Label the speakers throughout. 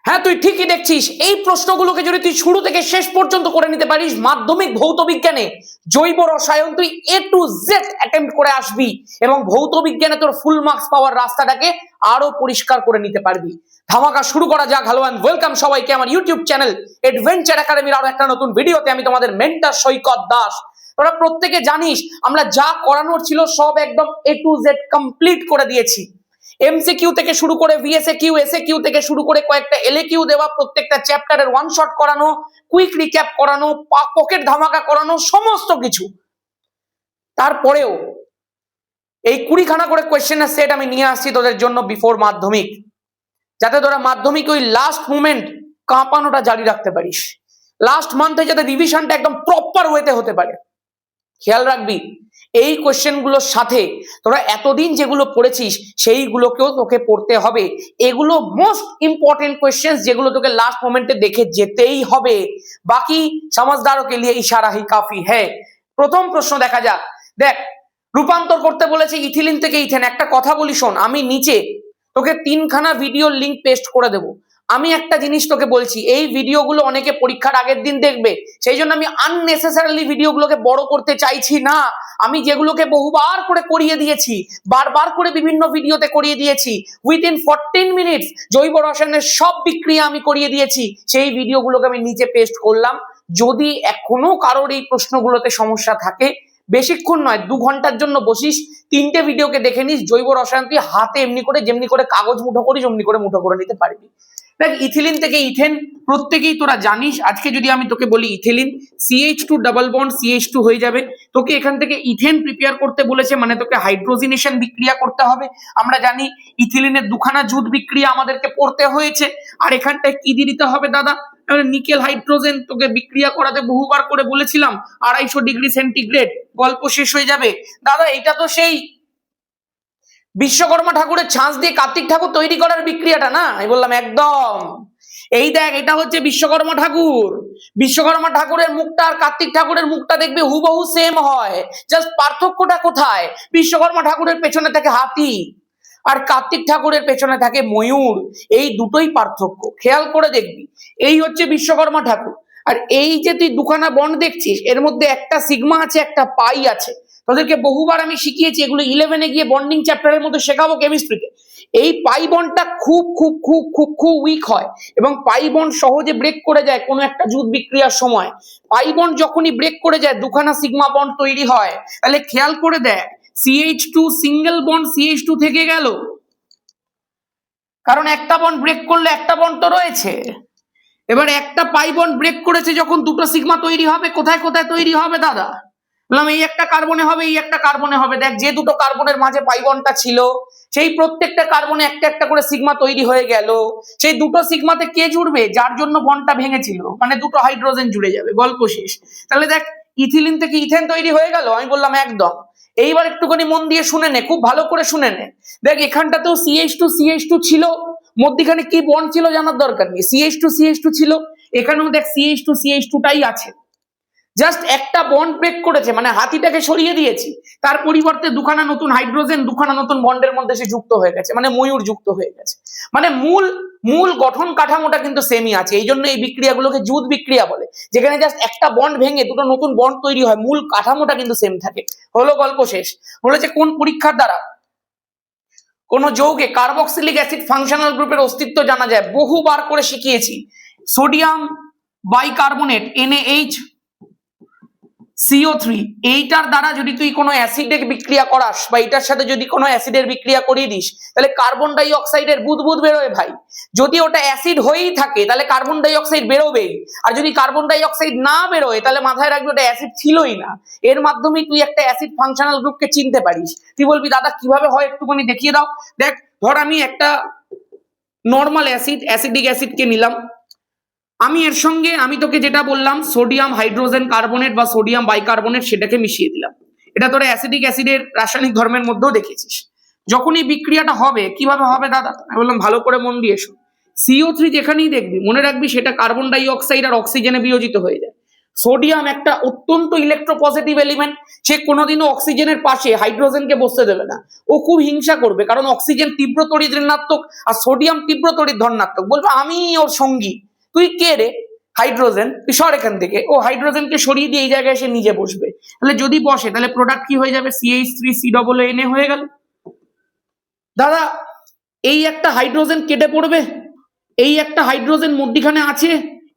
Speaker 1: হ্যাঁ, তুই ঠিকই দেখছিস। এই প্রশ্নগুলোকে যদি তুই শুরু থেকে শেষ পর্যন্ত করে নিতে পারিস, মাধ্যমিক ভৌত বিজ্ঞানে জৈব রসায়ন তুই A to Z অ্যাটেম্প্ট করে আসবি এবং ভৌত বিজ্ঞানে তোর ফুল মার্কস পাওয়ার রাস্তাটাকে আরো পরিষ্কার করে নিতে পারবি। ধামাকা শুরু করা যাক। হ্যালো এন্ড ওয়েলকাম সবাইকে আমার ইউটিউব চ্যানেল অ্যাডভেঞ্চার একাডেমির আরো একটা নতুন ভিডিওতে। আমি তোমাদের মেন্টর সৈকত দাস। তোরা প্রত্যেকে জানিস আমরা যা করানোর ছিল সব একদম A to Z কমপ্লিট করে দিয়েছি। এমসিকিউ থেকে শুরু করে ভিএসএকিউ, এসএকিউ থেকে শুরু করে কয়েকটা এলএকিউ দেওয়া, প্রত্যেকটা চ্যাপ্টারের ওয়ান শট করানো, কুইক রিক্যাপ করানো, পকেট ধামাকা করানো, সমস্ত কিছু। তারপরেও এই 20খানা করে কোয়েশ্চেনের সেট আমি নিয়ে আসছি তোদের জন্য বিফোর মাধ্যমিক, যাতে তোরা মাধ্যমিক ওই লাস্ট মোমেন্ট কাঁপানোটা জারি রাখতে পারিস। লাস্ট মান্থে যাতে রিভিশনটা একদম প্রপার ওয়েতে হতে পারে। খেয়াল রাখবি এই কোয়েশ্চেনগুলোর সাথে তোরা এতদিন যেগুলো পড়েছিস সেইগুলোকেও তোকে পড়তে হবে। এগুলো মোস্ট ইম্পর্টেন্ট কোয়েশ্চেন, যেগুলো তোকে লাস্ট মোমেন্টে দেখে যেতেই হবে। বাকি समझदारों के लिए इशारा ही काफी है। প্রথম প্রশ্ন দেখা যাক। দেখ, রূপান্তর করতে বলেছে ইথিলিন থেকে ইথেন। একটা কথা বলি শোন, আমি নিচে তোকে 3খানা ভিডিওর লিংক পেস্ট করে দেবো। আমি একটা জিনিস তোকে বলছি, এই ভিডিওগুলো অনেকে পরীক্ষার আগের দিন দেখবে, সেই জন্য আমি আননেসেসারিলি ভিডিওগুলোকে বড় করতে চাইছি না। আমি যেগুলোকে বহুবার করে করিয়ে দিয়েছি, বারবার করে বিভিন্ন ভিডিওতে করিয়ে দিয়েছি, উইদিন 14 মিনিটস জৈব রসায়নের সব বিক্রিয়া আমি করিয়ে দিয়েছি, সেই ভিডিওগুলোকে আমি নিচে পেস্ট করলাম। যদি এখনো কারোর এই প্রশ্নগুলোতে সমস্যা থাকে, বেশিক্ষণ নয়, 2 ঘন্টার জন্য বসিস, 3টে ভিডিওকে দেখে নিস, জৈব রসায়ন তুই হাতে এমনি করে যেমনি করে কাগজ মুঠো করিস অমনি করে মুঠো করে নিতে পারবি। দেখ, ইথিলিন থেকে ইথেন প্রত্যেকেই তোরা জানিস। আজকে যদি আমি তোকে বলি ethylene, CH2 double bond CH2 হয়ে যাবে। তোকে এখান থেকে ইথেন প্রিপেয়ার করতে বলেছে, মানে তোকে হাইড্রোজিনেশন বিক্রিয়া করতে হবে। আমরা জানি ইথিলিনের 2খানা জুট বিক্রিয়া আমাদেরকে পড়তে হয়েছে। আর এখানটায় কি দিয়ে দিতে হবে দাদা? নিকেল হাইড্রোজেন তোকে বিক্রিয়া করাতে বহুবার করে বলেছিলাম, 250 ডিগ্রি সেন্টিগ্রেড, গল্প শেষ হয়ে যাবে। দাদা এটা তো সেই বিশ্বকর্মা ঠাকুরের ছাঁচ দিয়ে কার্তিক ঠাকুর তৈরি করার বিক্রিয়াটা না? আমি বললাম একদম। এই দেখ, এটা হচ্ছে বিশ্বকর্মা ঠাকুর। বিশ্বকর্মা ঠাকুরের মুখটা আর কার্তিক ঠাকুরের মুখটা দেখবি হুবহু সেম হয়, জাস্ট পার্থক্যটা কোথায়? বিশ্বকর্মা ঠাকুরের পেছনে থাকে হাতি আর কার্তিক ঠাকুরের পেছনে থাকে ময়ূর। এই দুটোই পার্থক্য, খেয়াল করে দেখবি। এই হচ্ছে বিশ্বকর্মা ঠাকুর। আর এই যে তুই 2খানা বন্ড দেখছিস, এর মধ্যে একটা সিগমা আছে, একটা পাই আছে। তোদেরকে বহুবার আমি শিখিয়েছি, এগুলো 11-এ গিয়ে বন্ডিং চ্যাপ্টারের মধ্যে শেখাবো কেমিস্ট্রিতে। এই পাই বন্ডটা খুব খুব খুব খুব খুব উইক হয় এবং পাই বন্ড সহজে ব্রেক করে যায় কোনো একটা জুট বিক্রিয়ার সময়। পাই বন্ড যখনই ব্রেক করে যায় 2খানা সিগমা বন্ড তৈরি হয়। তাহলে খেয়াল করে দেখ, CH2 সিঙ্গেল বন্ড CH2 থেকে গেল, কারণ একটা বন্ড ব্রেক করলে একটা বন্ড তো রয়েছে। এবার একটা পাই বন্ড ব্রেক করেছে, যখন 2টো সিগমা তৈরি হবে, কোথায় কোথায় তৈরি হবে দাদা? বললাম এই একটা কার্বনে হবে, এই একটা কার্বনে হবে। দেখ, যে 2টো কার্বনের মাঝে পাই বন্ডটা ছিল, সেই প্রত্যেকটা কার্বনে একটা একটা করে সিগমা তৈরি হয়ে গেল। সেই 2টো সিগমাতে কে জুড়বে? যার জন্য বন্ডটা ভেঙেছিল, মানে 2টো হাইড্রোজেন জুড়ে যাবে, গল্প শেষ। তাহলে দেখ, ইথিলিন থেকে ইথেন তৈরি হয়ে গেল। আমি বললাম একদম। এইবার একটুখানি মন দিয়ে শুনে নে, খুব ভালো করে শুনে নে। দেখ, এখানটাতেও CH2 ছিল, মধ্যখানে কি বন্ড ছিল জানার দরকার নেই, CH2 ছিল। এখানেও দেখ CH2টাই আছে, জাস্ট একটা বন্ড ব্রেক করেছে, মানে হাতিটাকে সরিয়ে দিয়েছি, তার পরিবর্তে 2খানা নতুন হাইড্রোজেন 2খানা নতুন বন্ডের মধ্যে সে যুক্ত হয়ে গেছে, মানে ময়ূর যুক্ত হয়ে গেছে। মানে মূল গঠন কাঠামোটা কিন্তু সেমই আছে। এই জন্য এই বিক্রিয়াগুলোকে জুট বিক্রিয়া বলে, যেখানে জাস্ট একটা বন্ড ভেঙে 2টো নতুন বন্ড তৈরি হয়, মূল কাঠামোটা কিন্তু সেম থাকে। হলো গল্প শেষ। বলেছে কোন পরীক্ষার দ্বারা কোন যৌগে কার্বক্সিলিক অ্যাসিড ফাংশনাল গ্রুপের অস্তিত্ব জানা যায়? বহুবার করে শিখিয়েছি। সোডিয়াম বাইকার্বনেট NaH CO3, এইটার দ্বারা যদি তুই কোনো অ্যাসিডের বিক্রিয়া করাস বা এটার সাথে যদি কোনো অ্যাসিডের বিক্রিয়া করিয়ে দিস, তাহলে কার্বন ডাই অক্সাইডের বুদবুদ বেরোয় ভাই। যদি ওটা অ্যাসিড হয়েই থাকে তাহলে কার্বন ডাই অক্সাইড বেরোবেই, আর যদি কার্বন ডাই অক্সাইড না বেরোয় তাহলে মাথায় রাখবি ওটা অ্যাসিড ছিলই না। এর মাধ্যমে তুই একটা অ্যাসিড ফাংশনাল গ্রুপকে চিনতে পারিস। তুই বলবি দাদা কিভাবে হয় একটুখানি দেখিয়ে দাও। দেখ, ধর আমি একটা নর্মাল অ্যাসিডিক অ্যাসিডকে নিলাম, আমি এর সঙ্গে আমি তোকে যেটা বললাম সোডিয়াম হাইড্রোজেন কার্বনেট বা সোডিয়াম বাইকার্বনেট, সেটাকে মিশিয়ে দিলাম। এটা তোরা অ্যাসিডিক অ্যাসিডের রাসায়নিক ধর্মের মধ্যেও দেখেছিস। যখন এই বিক্রিয়াটা হবে, কিভাবে হবে দাদা? আমি বললাম ভালো করে মন দিয়ে শোন। CO3 যেখানেই দেখবি, মনে রাখবি সেটা কার্বন ডাই অক্সাইড আর অক্সিজেনে বিয়োজিত হয়ে যায়। সোডিয়াম একটা অত্যন্ত ইলেকট্রোপজিটিভ এলিমেন্ট, সে কোনোদিনও অক্সিজেনের পাশে হাইড্রোজেনকে বসতে দেবে না, ও খুব হিংসা করবে, কারণ অক্সিজেন তীব্র তড়িৎ ঋণাত্মক আর সোডিয়াম তীব্র তড়িৎ ধনাত্মক। বলবে আমি ওর সঙ্গী, তুই কে রে হাইড্রোজেন, তুই সর এখান থেকে। ও হাইড্রোজেনকে সরিয়ে দিয়ে এই জায়গায় এসে নিজে বসবে। তাহলে যদি বসে তাহলে প্রোডাক্ট কি হয়ে যাবে, CH3COONA হয়ে গেল। দাদা এই একটা হাইড্রোজেন কেটে পড়বে, এই একটা হাইড্রোজেন মধ্যখানে আছে,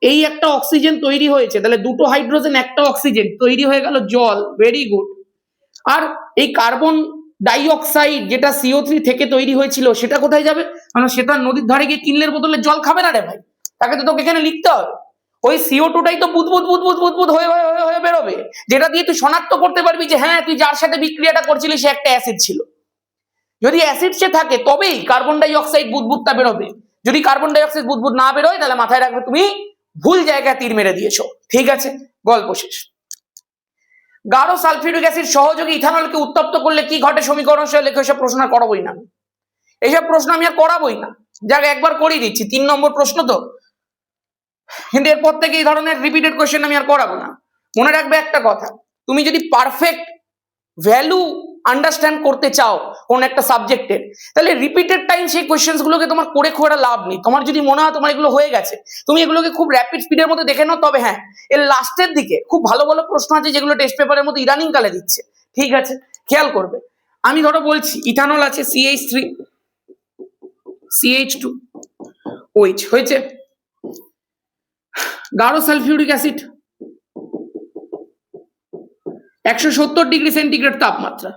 Speaker 1: এই একটা অক্সিজেন তৈরি হয়েছে, তাহলে দুটো হাইড্রোজেন একটা অক্সিজেন তৈরি হয়ে গেল জল, ভেরি গুড। আর এই কার্বন ডাইঅক্সাইড যেটা CO3 থেকে তৈরি হয়েছিল সেটা কোথায় যাবে, মানে সেটা নদীর ধারে গিয়ে কিনলের বদলে জল খাবে না রে ভাই, তাকে তো তোকে এখানে লিখতে হবে। ওই CO2টাই তো বুদবুদ বুদবুদ বুদবুদ হয়ে হয়ে হয়ে হয়ে বেরোবে, যেটা দিয়ে তুই শনাক্ত করতে পারবি যে হ্যাঁ তুই যার সাথে বিক্রিয়াটা করছিলি সে একটা অ্যাসিড ছিল। যদি অ্যাসিড সে থাকে তবেই কার্বন ডাই অক্সাইড বুদবুদটা বেরোবে, যদি কার্বন ডাই অক্সাইড বুদবুদ না বেরোয় তাহলে মাথায় রাখবে তুমি ভুল জায়গায় তীর মেরে দিয়েছো। ঠিক আছে, গল্প শেষ। গাঢ় সালফিউরিক অ্যাসিড সহযোগী ইথানলকে উত্তপ্ত করলে কি ঘটে সমীকরণ সহ লেখো। এসব প্রশ্ন করাবোই না, এইসব প্রশ্ন আমি আর করাবোই না, যাক একবার করিয়ে দিচ্ছি, 3 নম্বর প্রশ্ন তো, কিন্তু এরপর থেকে এই ধরনের রিপিটেড কোয়েশ্চেন আমি আর করাবো না। মনে রাখবে একটা কথা, তুমি যদি পারফেক্ট ভ্যালু আন্ডারস্ট্যান্ড করতে চাও কোন একটা সাবজেক্টের, তাহলে রিপিটেড টাইম সেই কোয়েশ্চেন্স গুলোকে তোমার করে খোঁড়া লাভ নেই। তোমার যদি মনে হয় তোমার এগুলো হয়ে গেছে, তুমি এগুলোকে খুব র্যাপিড স্পিডের মধ্যে দেখে নাও, তবে হ্যাঁ এর লাস্টের দিকে খুব ভালো ভালো প্রশ্ন আছে যেগুলো টেস্ট পেপারের মধ্যে ইদানিং কালে দিচ্ছে। ঠিক আছে, খেয়াল করবে। আমি ধরো বলছি ইথানল আছে CH3 CH2 OH হয়েছে, গাঢ় সালফিউরিক অ্যাসিড 170 ডিগ্রি সেন্টিগ্রেড তাপমাত্রা।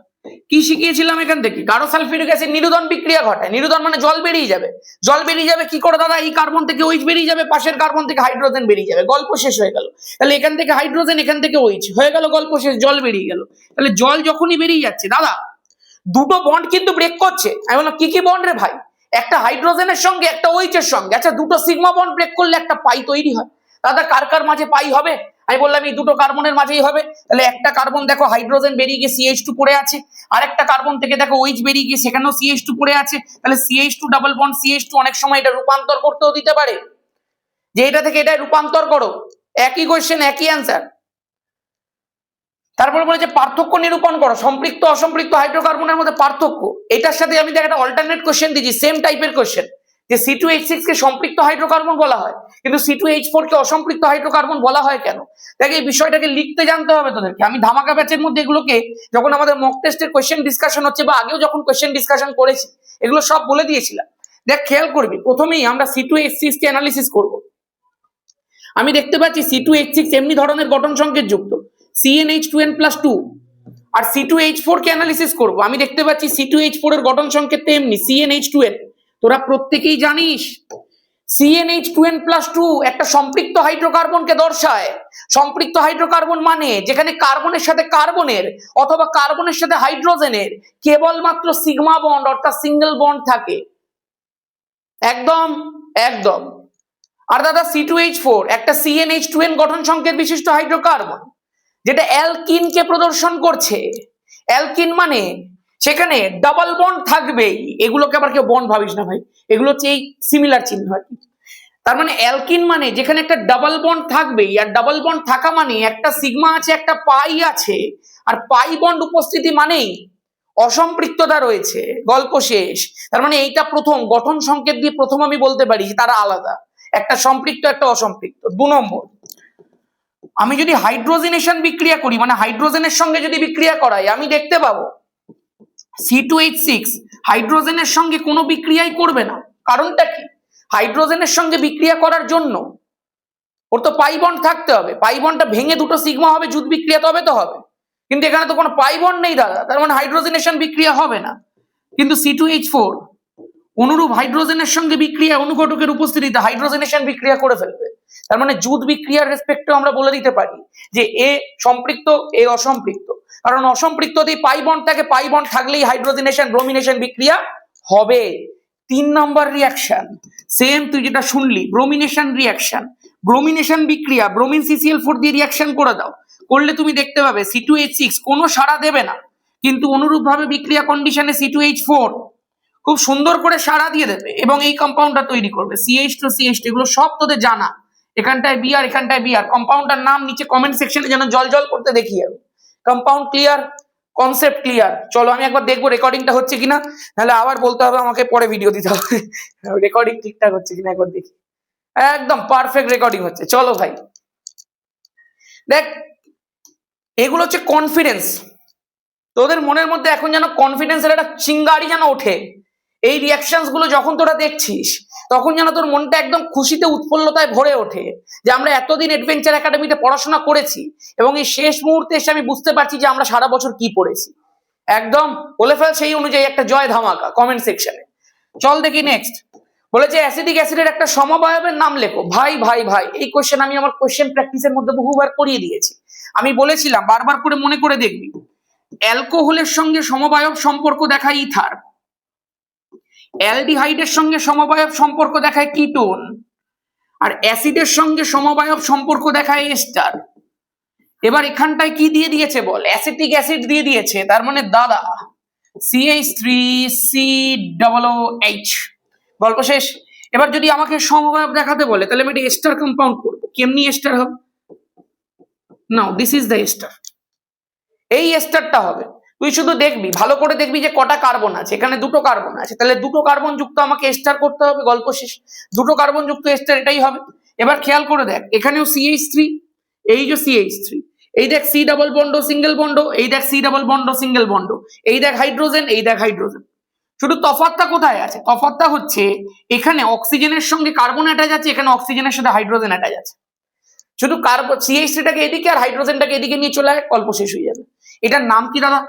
Speaker 1: কি শিখিয়েছিলাম এখান থেকে, গাঢ় সালফিউরিক অ্যাসিড নিরুদন বিক্রিয়া ঘটায়। নিরুদন মানে জল বেরিয়ে যাবে। জল বেরিয়ে যাবে কি করে দাদা, এই কার্বন থেকে OH বেরিয়ে যাবে, পাশের কার্বন থেকে হাইড্রোজেন বেরিয়ে যাবে, গল্প শেষ হয়ে গেল। তাহলে এখান থেকে হাইড্রোজেন, এখান থেকে OH হয়ে গেল, গল্প শেষ, জল বেরিয়ে গেল। তাহলে জল যখনই বেরিয়ে যাচ্ছে দাদা, দুটো বন্ড কিন্তু ব্রেক করছে। আমি বললাম কি কি বন্ড রে ভাই, একটা হাইড্রোজেনের সঙ্গে একটা OH এর সঙ্গে। আচ্ছা দুটো সিগমা বন্ড ব্রেক করলে একটা পাই তৈরি হয়। দাদা কার কার মাঝে পাই হবে, আমি বললাম এই দুটো কার্বনের মাঝেই হবে। তাহলে একটা কার্বন দেখো হাইড্রোজেন বেরিয়ে গিয়ে CH2 পড়ে আছে, আর একটা কার্বন থেকে দেখো OH বেরিয়ে গিয়ে সেখানেও CH2 পড়ে আছে। তাহলে CH2 ডাবল বন্ড CH2 অনেক সময় এটা রূপান্তর করতেও দিতে পারে, যে এটা থেকে এটা রূপান্তর করো, একই কোশ্চেন একই অ্যান্সার। তারপরে বলেছে পার্থক্য নিরূপণ করো, সম্পৃক্ত অসম্পৃক্ত হাইড্রোকার্বনের মধ্যে পার্থক্য। এটার সাথে আমি একটা অল্টারনেট কোশ্চেন দিয়েছি, সেম টাইপের কোশ্চেন, যে C2H6 কে সম্পৃক্ত হাইড্রোকার্বন বলা হয় কিন্তু C2H4 কে অসম্পৃক্ত হাইড্রোকার্বন বলা হয় কেন। দেখ এই বিষয়টাকে লিখতে জানতে হবে তোদেরকে। আমি ধামাকা ব্যাচের মধ্যে এগুলোকে যখন আমাদের মক টেস্টের কোশ্চেন ডিসকাশন হচ্ছে বা আগেও যখন কোশ্চেন ডিসকাশন করেছি এগুলো সব বলে দিয়েছিলাম। দেখ খেয়াল করবি, প্রথমেই আমরা C2H6 কে অ্যানালিসিস করব। আমি দেখতে পাচ্ছি C2H6 এমনি ধরনের গঠন সংকেত যুক্ত, CnH2n+2, আর C2H4 কে অ্যানালিসিস করব। আমি দেখতে পাচ্ছি C2H4 এর গঠন সংকেত এমনি CnH2n। তোরা প্রত্যেকেই জানিস CnH2n+2 একটা সম্পৃক্ত হাইড্রোকার্বনকে দর্শায়। সম্পৃক্ত হাইড্রোকার্বন মানে যেখানে কার্বনের সাথে কার্বনের অথবা কার্বনের সাথে হাইড্রোজেনের কেবলমাত্র সিগমা বন্ড অর্থাৎ সিঙ্গেল বন্ড থাকে। একদম একদম। আর দাদা C2H4 একটা CnH2n গঠন সংকেত বিশিষ্ট হাইড্রোকার্বন, যেটা অ্যালকিনকে প্রদর্শন করছে। অ্যালকিন মানে সেখানে ডাবল বন্ড থাকবেই। এগুলোকে আবার কেউ বন্ড ভাবিস না ভাই, এগুলো হচ্ছে এই সিমিলার চিহ্ন আর কি। তার মানে অ্যালকিন মানে যেখানে একটা ডাবল বন্ড থাকবেই, আর ডাবল বন্ড থাকা মানে একটা সিগমা আছে একটা পাই আছে, আর পাই বন্ড উপস্থিতি মানেই অসম্পৃক্ততা রয়েছে, গল্প শেষ। তার মানে এইটা প্রথম গঠন সংকেত দিয়ে প্রথম আমি বলতে পারি যে তারা আলাদা, একটা সম্পৃক্ত একটা অসম্পৃক্ত। 2 নম্বর, আমি যদি হাইড্রোজেনেশন বিক্রিয়া করি মানে হাইড্রোজেনের সঙ্গে যদি বিক্রিয়া করাই, আমি দেখতে পাবো C2H6 হাইড্রোজেনের সঙ্গে কোনো বিক্রিয়াই করবে না। কারণটা কি, হাইড্রোজেনের সঙ্গে বিক্রিয়া করার জন্য ওর তো পাই বন্ড থাকতে হবে, পাই বন্ডটা ভেঙে দুটো সিগমা হবে, জুট বিক্রিয়া তবে তো হবে, কিন্তু এখানে তো কোনো পাই বন্ড নেই দাদা, তার মানে হাইড্রোজেনেশন বিক্রিয়া হবে না। কিন্তু C2H4 অনুরূপ হাইড্রোজেনের সঙ্গে বিক্রিয়া অনুঘটকের উপস্থিতিতে হাইড্রোজেনেশন বিক্রিয়া করে ফেলবে। তার মানে জুট বিক্রিয়ার রেসপেক্টে আমরা বলে দিতে পারি যে এ সম্পৃক্ত এ অসম্পৃক্ত, কারণ অসম্পৃক্ততেই পাই বন্ড থাকে, পাই বন্ড থাকলেই হাইড্রোজেনেশন ব্রোমিনেশন বিক্রিয়া হবে। 3 নম্বর রিঅ্যাকশন সেম তুই যেটা শুনলি, ব্রোমিনেশন রিঅ্যাকশন। ব্রোমিনেশন বিক্রিয়া ব্রোমিন CCl4 দিয়ে রিঅ্যাকশন করে দাও, করলে তুমি দেখতে পাবে C2H6 কোনো সাড়া দেবে না, কিন্তু অনুরূপভাবে বিক্রিয়া কন্ডিশনে C2H4 খুব সুন্দর করে সাড়া দিয়ে দেবে এবং এই কম্পাউন্ডটা তৈরি করবে CH2 CH2। এগুলো সব তোদের জানা, এখানটায় বি আর এখানটায় বি আর, কম্পাউন্ডটার নাম নিচে কমেন্ট সেকশনে যেন জল জল করতে দেখি আমি। Compound clear, concept clear. চলো আমি একবার দেখবো রেকর্ডিংটা হচ্ছে কিনা, নাহলে আবার বলতে হবে আমাকে, পরে ভিডিও দিতে হবে। রেকর্ডিং ঠিকঠাক হচ্ছে কিনা একবার দেখি। একদম পারফেক্ট রেকর্ডিং হচ্ছে। চলো ভাই দেখ, এগুলো হচ্ছে কনফিডেন্স। তোদের মনের মধ্যে এখন যেন কনফিডেন্সের একটা চিঙ্গারি যেন ওঠে। এই রিয়াকশনস গুলো যখন তোরা দেখছিস তখন যেন তোর মনটা একদম খুশিতে উৎফুল্লতায় ভরে ওঠে যে আমরা এতদিন অ্যাডভেঞ্চার একাডেমিতে পড়াশোনা করেছি এবং এই শেষ মুহূর্তে এসে আমি বুঝতে পারছি যে আমরা সারা বছর কি পড়েছি। একদম বলে ফেল সেই অনুযায়ী একটা জয় ধামাকা কমেন্ট সেকশনে। চল দেখি নেক্সট। বলেছে অ্যাসিডিক অ্যাসিডের একটা সমবায়বের নাম লেখো। ভাই ভাই ভাই, এই কোশ্চেন আমি আমার কোশ্চেন প্র্যাকটিসের মধ্যে বহুবার করিয়ে দিয়েছি। আমি বলেছিলাম বারবার করে মনে করে দেখবি, অ্যালকোহলের সঙ্গে সমবায়ব সম্পর্ক দেখায় ইথার, অ্যালডিহাইডের সঙ্গে সমবায়ব সম্পর্ক দেখায় কিটোন, আর অ্যাসিডের সঙ্গে সমবায়ব সম্পর্ক দেখায় এস্টার। এবার এখানটায় কি দিয়ে দিয়েছে বল? অ্যাসিটিক অ্যাসিড দিয়ে দিয়েছে, তার মানে দাদা CH3COOH। গল্প শেষ। এবার যদি আমাকে সমবায়ব দেখাতে বলে তাহলে আমি এটা এস্টার কম্পাউন্ড করবো। কেমনি এস্টার হবে? নাও দিস ইজ দ্য এস্টার। এই এস্টারটা হবে। তুই শুধু দেখবি, ভালো করে দেখবি যে কটা কার্বন আছে। এখানে দুটো কার্বন আছে, তাহলে দুটো কার্বন যুক্ত আমাকে এস্টার করতে হবে। গল্প শেষ। দুটো কার্বন যুক্ত এস্টার এটাই হবে। এবার খেয়াল করে দেখ, এখানেও CH3, এই যে CH3, এই দেখ C double bond single bond, এই দেখ C double bond single bond, এই দেখ হাইড্রোজেন, এই দেখ হাইড্রোজেন। শুধু তফাৎটা কোথায় আছে? তফাৎটা হচ্ছে এখানে অক্সিজেনের সঙ্গে কার্বন অ্যাটাচ আছে, এখানে অক্সিজেনের সাথে হাইড্রোজেন অ্যাটাচ আছে। শুধু কার্বন CH3টাকে এদিকে আর হাইড্রোজেনটাকে এদিকে নিয়ে চলে আয়, গল্প শেষ হয়ে যাবে। এটার নাম কি দাদা?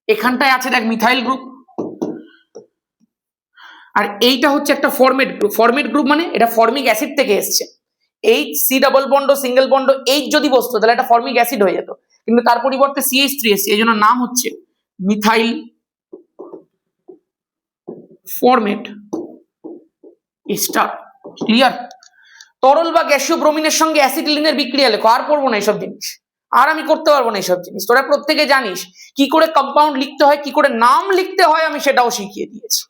Speaker 1: এখানটায় আছে দেখ মিথাইল গ্রুপ, আর এইটা হচ্ছে একটা ফরমেট গ্রুপ। ফরমেট গ্রুপ মানে এটা ফর্মিক অ্যাসিড থেকে এসছে। H C double bond single bond H যদি বসতো তাহলে এটা ফর্মিক অ্যাসিড হয়ে যেত, কিন্তু তার পরিবর্তে CH3 এসছে, এই জন্য নাম হচ্ছে মিথাইল ফরমেট এস্টার। ক্লিয়ার? তরল বা গ্যাসীয় ব্রোমিনের সঙ্গে অ্যাসিটিলিনের বিক্রিয়া লেখো। আর পড়বো না এইসব জিনিস, আর আমি করতে পারবো না এইসব জিনিস। তোরা প্রত্যেকে জানিস কি করে কম্পাউন্ড লিখতে হয়, কি করে নাম লিখতে হয়, আমি সেটাও শিখিয়ে দিয়েছি।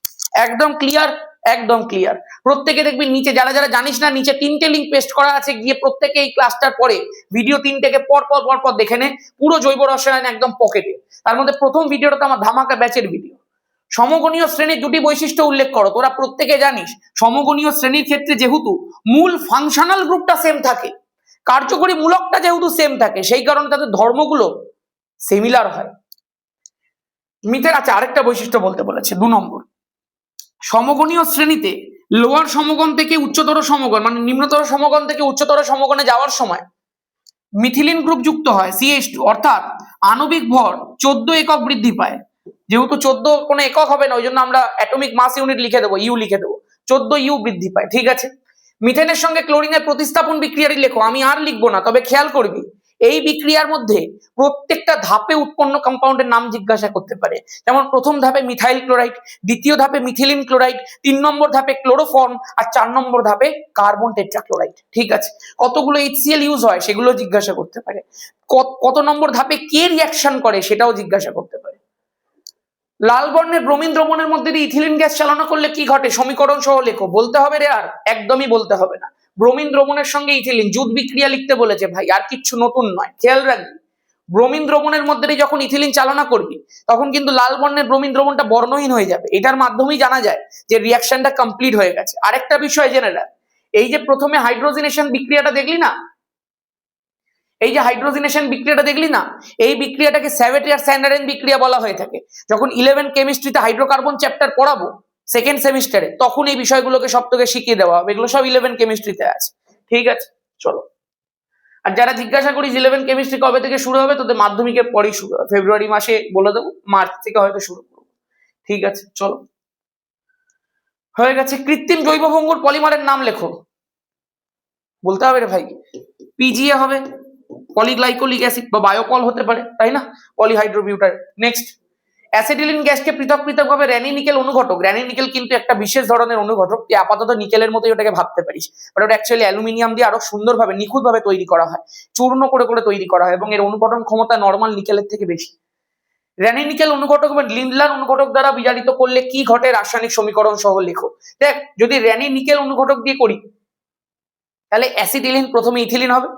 Speaker 1: একদম ক্লিয়ার, একদম ক্লিয়ার। প্রত্যেকে দেখবি নিচে, যারা যারা জানিস না, নিচে 3টে লিঙ্ক পেস্ট করা আছে, গিয়ে প্রত্যেকে এই ক্লাসটার পরে ভিডিও 3টেকে পর পর দেখে নে। পুরো জৈব রসায়ন একদম পকেটে। তার মধ্যে প্রথম ভিডিওটা তো আমার ধামাকা ব্যাচের ভিডিও। সমগণীয় শ্রেণীর দুটি বৈশিষ্ট্য উল্লেখ করো। তোরা প্রত্যেকে জানিস সমগণীয় শ্রেণীর ক্ষেত্রে যেহেতু মূল ফাংশনাল গ্রুপটা সেম থাকে, কার্যকরী মূলকটা যেহেতু সেম থাকে, সেই কারণে তাদের ধর্মগুলো সিমিলার হয়। মিথের আছে আরেকটা বৈশিষ্ট্য বলতে বলেছে 2 নম্বর। সমগণীয় শ্রেণীতে লোয়ার সমগণ থেকে উচ্চতর সমগণ, মানে নিম্নতর সমগণ থেকে উচ্চতর সমগণে যাওয়ার সময় মিথিলিন গ্রুপ যুক্ত হয় CH2, অর্থাৎ আণবিক ভর 14 একক বৃদ্ধি পায়। যেহেতু 14 কোনো একক হবে না, ওই জন্য আমরা অ্যাটমিক মাস ইউনিট লিখে দেবো, ইউ লিখে দেবো। 14 ইউ বৃদ্ধি পায়, ঠিক আছে। মিথেনের সঙ্গে ক্লোরিনের প্রতিস্থাপন বিক্রিয়াটি লেখো। আমি আর লিখবো না, তবে খেয়াল করবি এই বিক্রিয়ার মধ্যে প্রত্যেকটা ধাপে উৎপন্ন কম্পাউন্ডের নাম জিজ্ঞাসা করতে পারে। যেমন প্রথম ধাপে মিথাইল ক্লোরাইড, দ্বিতীয় ধাপে মিথিলিন ক্লোরাইড, 3 নম্বর ধাপে ক্লোরোফর্ম, আর 4 নম্বর ধাপে কার্বন টেট্রাক্লোরাইড, ঠিক আছে। কতগুলো HCl ইউজ হয় সেগুলো জিজ্ঞাসা করতে পারে। কত নম্বর ধাপে কে রিয়াকশন করে সেটাও জিজ্ঞাসা করতে পারে। লাল বর্ণের ব্রোমিন দ্রবণের মধ্যে দিয়ে ইথিলিন গ্যাস চালনা করলে কি ঘটে, সমীকরণ সহ লেখো। বলতে হবে রে? আর একদমই বলতে হবে না। ব্রোমিন দ্রবণের সঙ্গে ইথিলিন জুট বিক্রিয়া লিখতে বলেছে ভাই, আর কিচ্ছু নতুন নয়। খেয়াল রাখবি ব্রোমিন দ্রবণের মধ্যে দিয়ে যখন ইথিলিন চালনা করবি তখন কিন্তু লাল বর্ণের ব্রোমিন দ্রবণটা বর্ণহীন হয়ে যাবে। এটার মাধ্যমেই জানা যায় যে রিয়াকশনটা কমপ্লিট হয়ে গেছে। আরেকটা বিষয় জেনে রাখ, এই যে প্রথমে হাইড্রোজেনেশন বিক্রিয়াটা দেখলি না, এই যে হাইড্রোজেনেশন বিক্রিয়াটা দেখলি না, এই বিক্রিয়াটাকে স্যাভেটিয়ার স্যান্ডারেন বিক্রিয়া বলা হয়ে থাকে। যখন 11 কেমিস্ট্রিতে হাইড্রোকার্বন চ্যাপ্টার পড়াবো সেকেন্ড সেমিস্টারে, তখন এই বিষয়গুলোকে সব তোকে শিখিয়ে দেওয়া হবে। এগুলো সব 11 কেমিস্ট্রিতে আছে, ঠিক আছে। চলো, আর যারা জিজ্ঞাসা করিস 11 কেমিস্ট্রি কবে থেকে শুরু হবে, তোদের মাধ্যমিকের পরেই শুরু হবে। ফেব্রুয়ারি মাসে বলে দেবো, মার্চ থেকে হয়তো শুরু করবো, ঠিক আছে। চলো, হয়ে গেছে। কৃত্রিম জৈব ভঙ্গুর পলিমারের নাম লেখো। বলতে হবে রে ভাই, PGA হবে, পলিগ্লাইকোলিক অ্যাসিড বা বায়োপল হতে পারে, তাই না, পলিহাইড্রোবিউটার। নেক্সট, অ্যাসিটিলিন গ্যাসকে পৃথক ভাবে র্যানি নিকেল অনুঘটক। র্যানি নিকেল কিন্তু একটা বিশেষ ধরনের অনুঘটক, তুই আপাতত নিকেলের মতোই ওটাকে ভাবতে পারিস, বাট ওটা অ্যাকচুয়ালি অ্যালুমিনিয়াম দিয়ে আরো সুন্দরভাবে নিখুঁতভাবে তৈরি করা হয়, চূর্ণ করে করে তৈরি করা হয়, এবং এর অনুঘটন ক্ষমতা নর্মাল নিকেলের থেকে বেশি। র্যানি নিকেল অনুঘটক এবং লিন্ডলার অনুঘটক দ্বারা বিজারিত করলে কি ঘটে, রাসায়নিক সমীকরণ সহ লেখো। দেখ, যদি র্যানি নিকেল অনুঘটক দিয়ে করি তাহলে অ্যাসিটিলিন প্রথমে ইথিলিন হবে,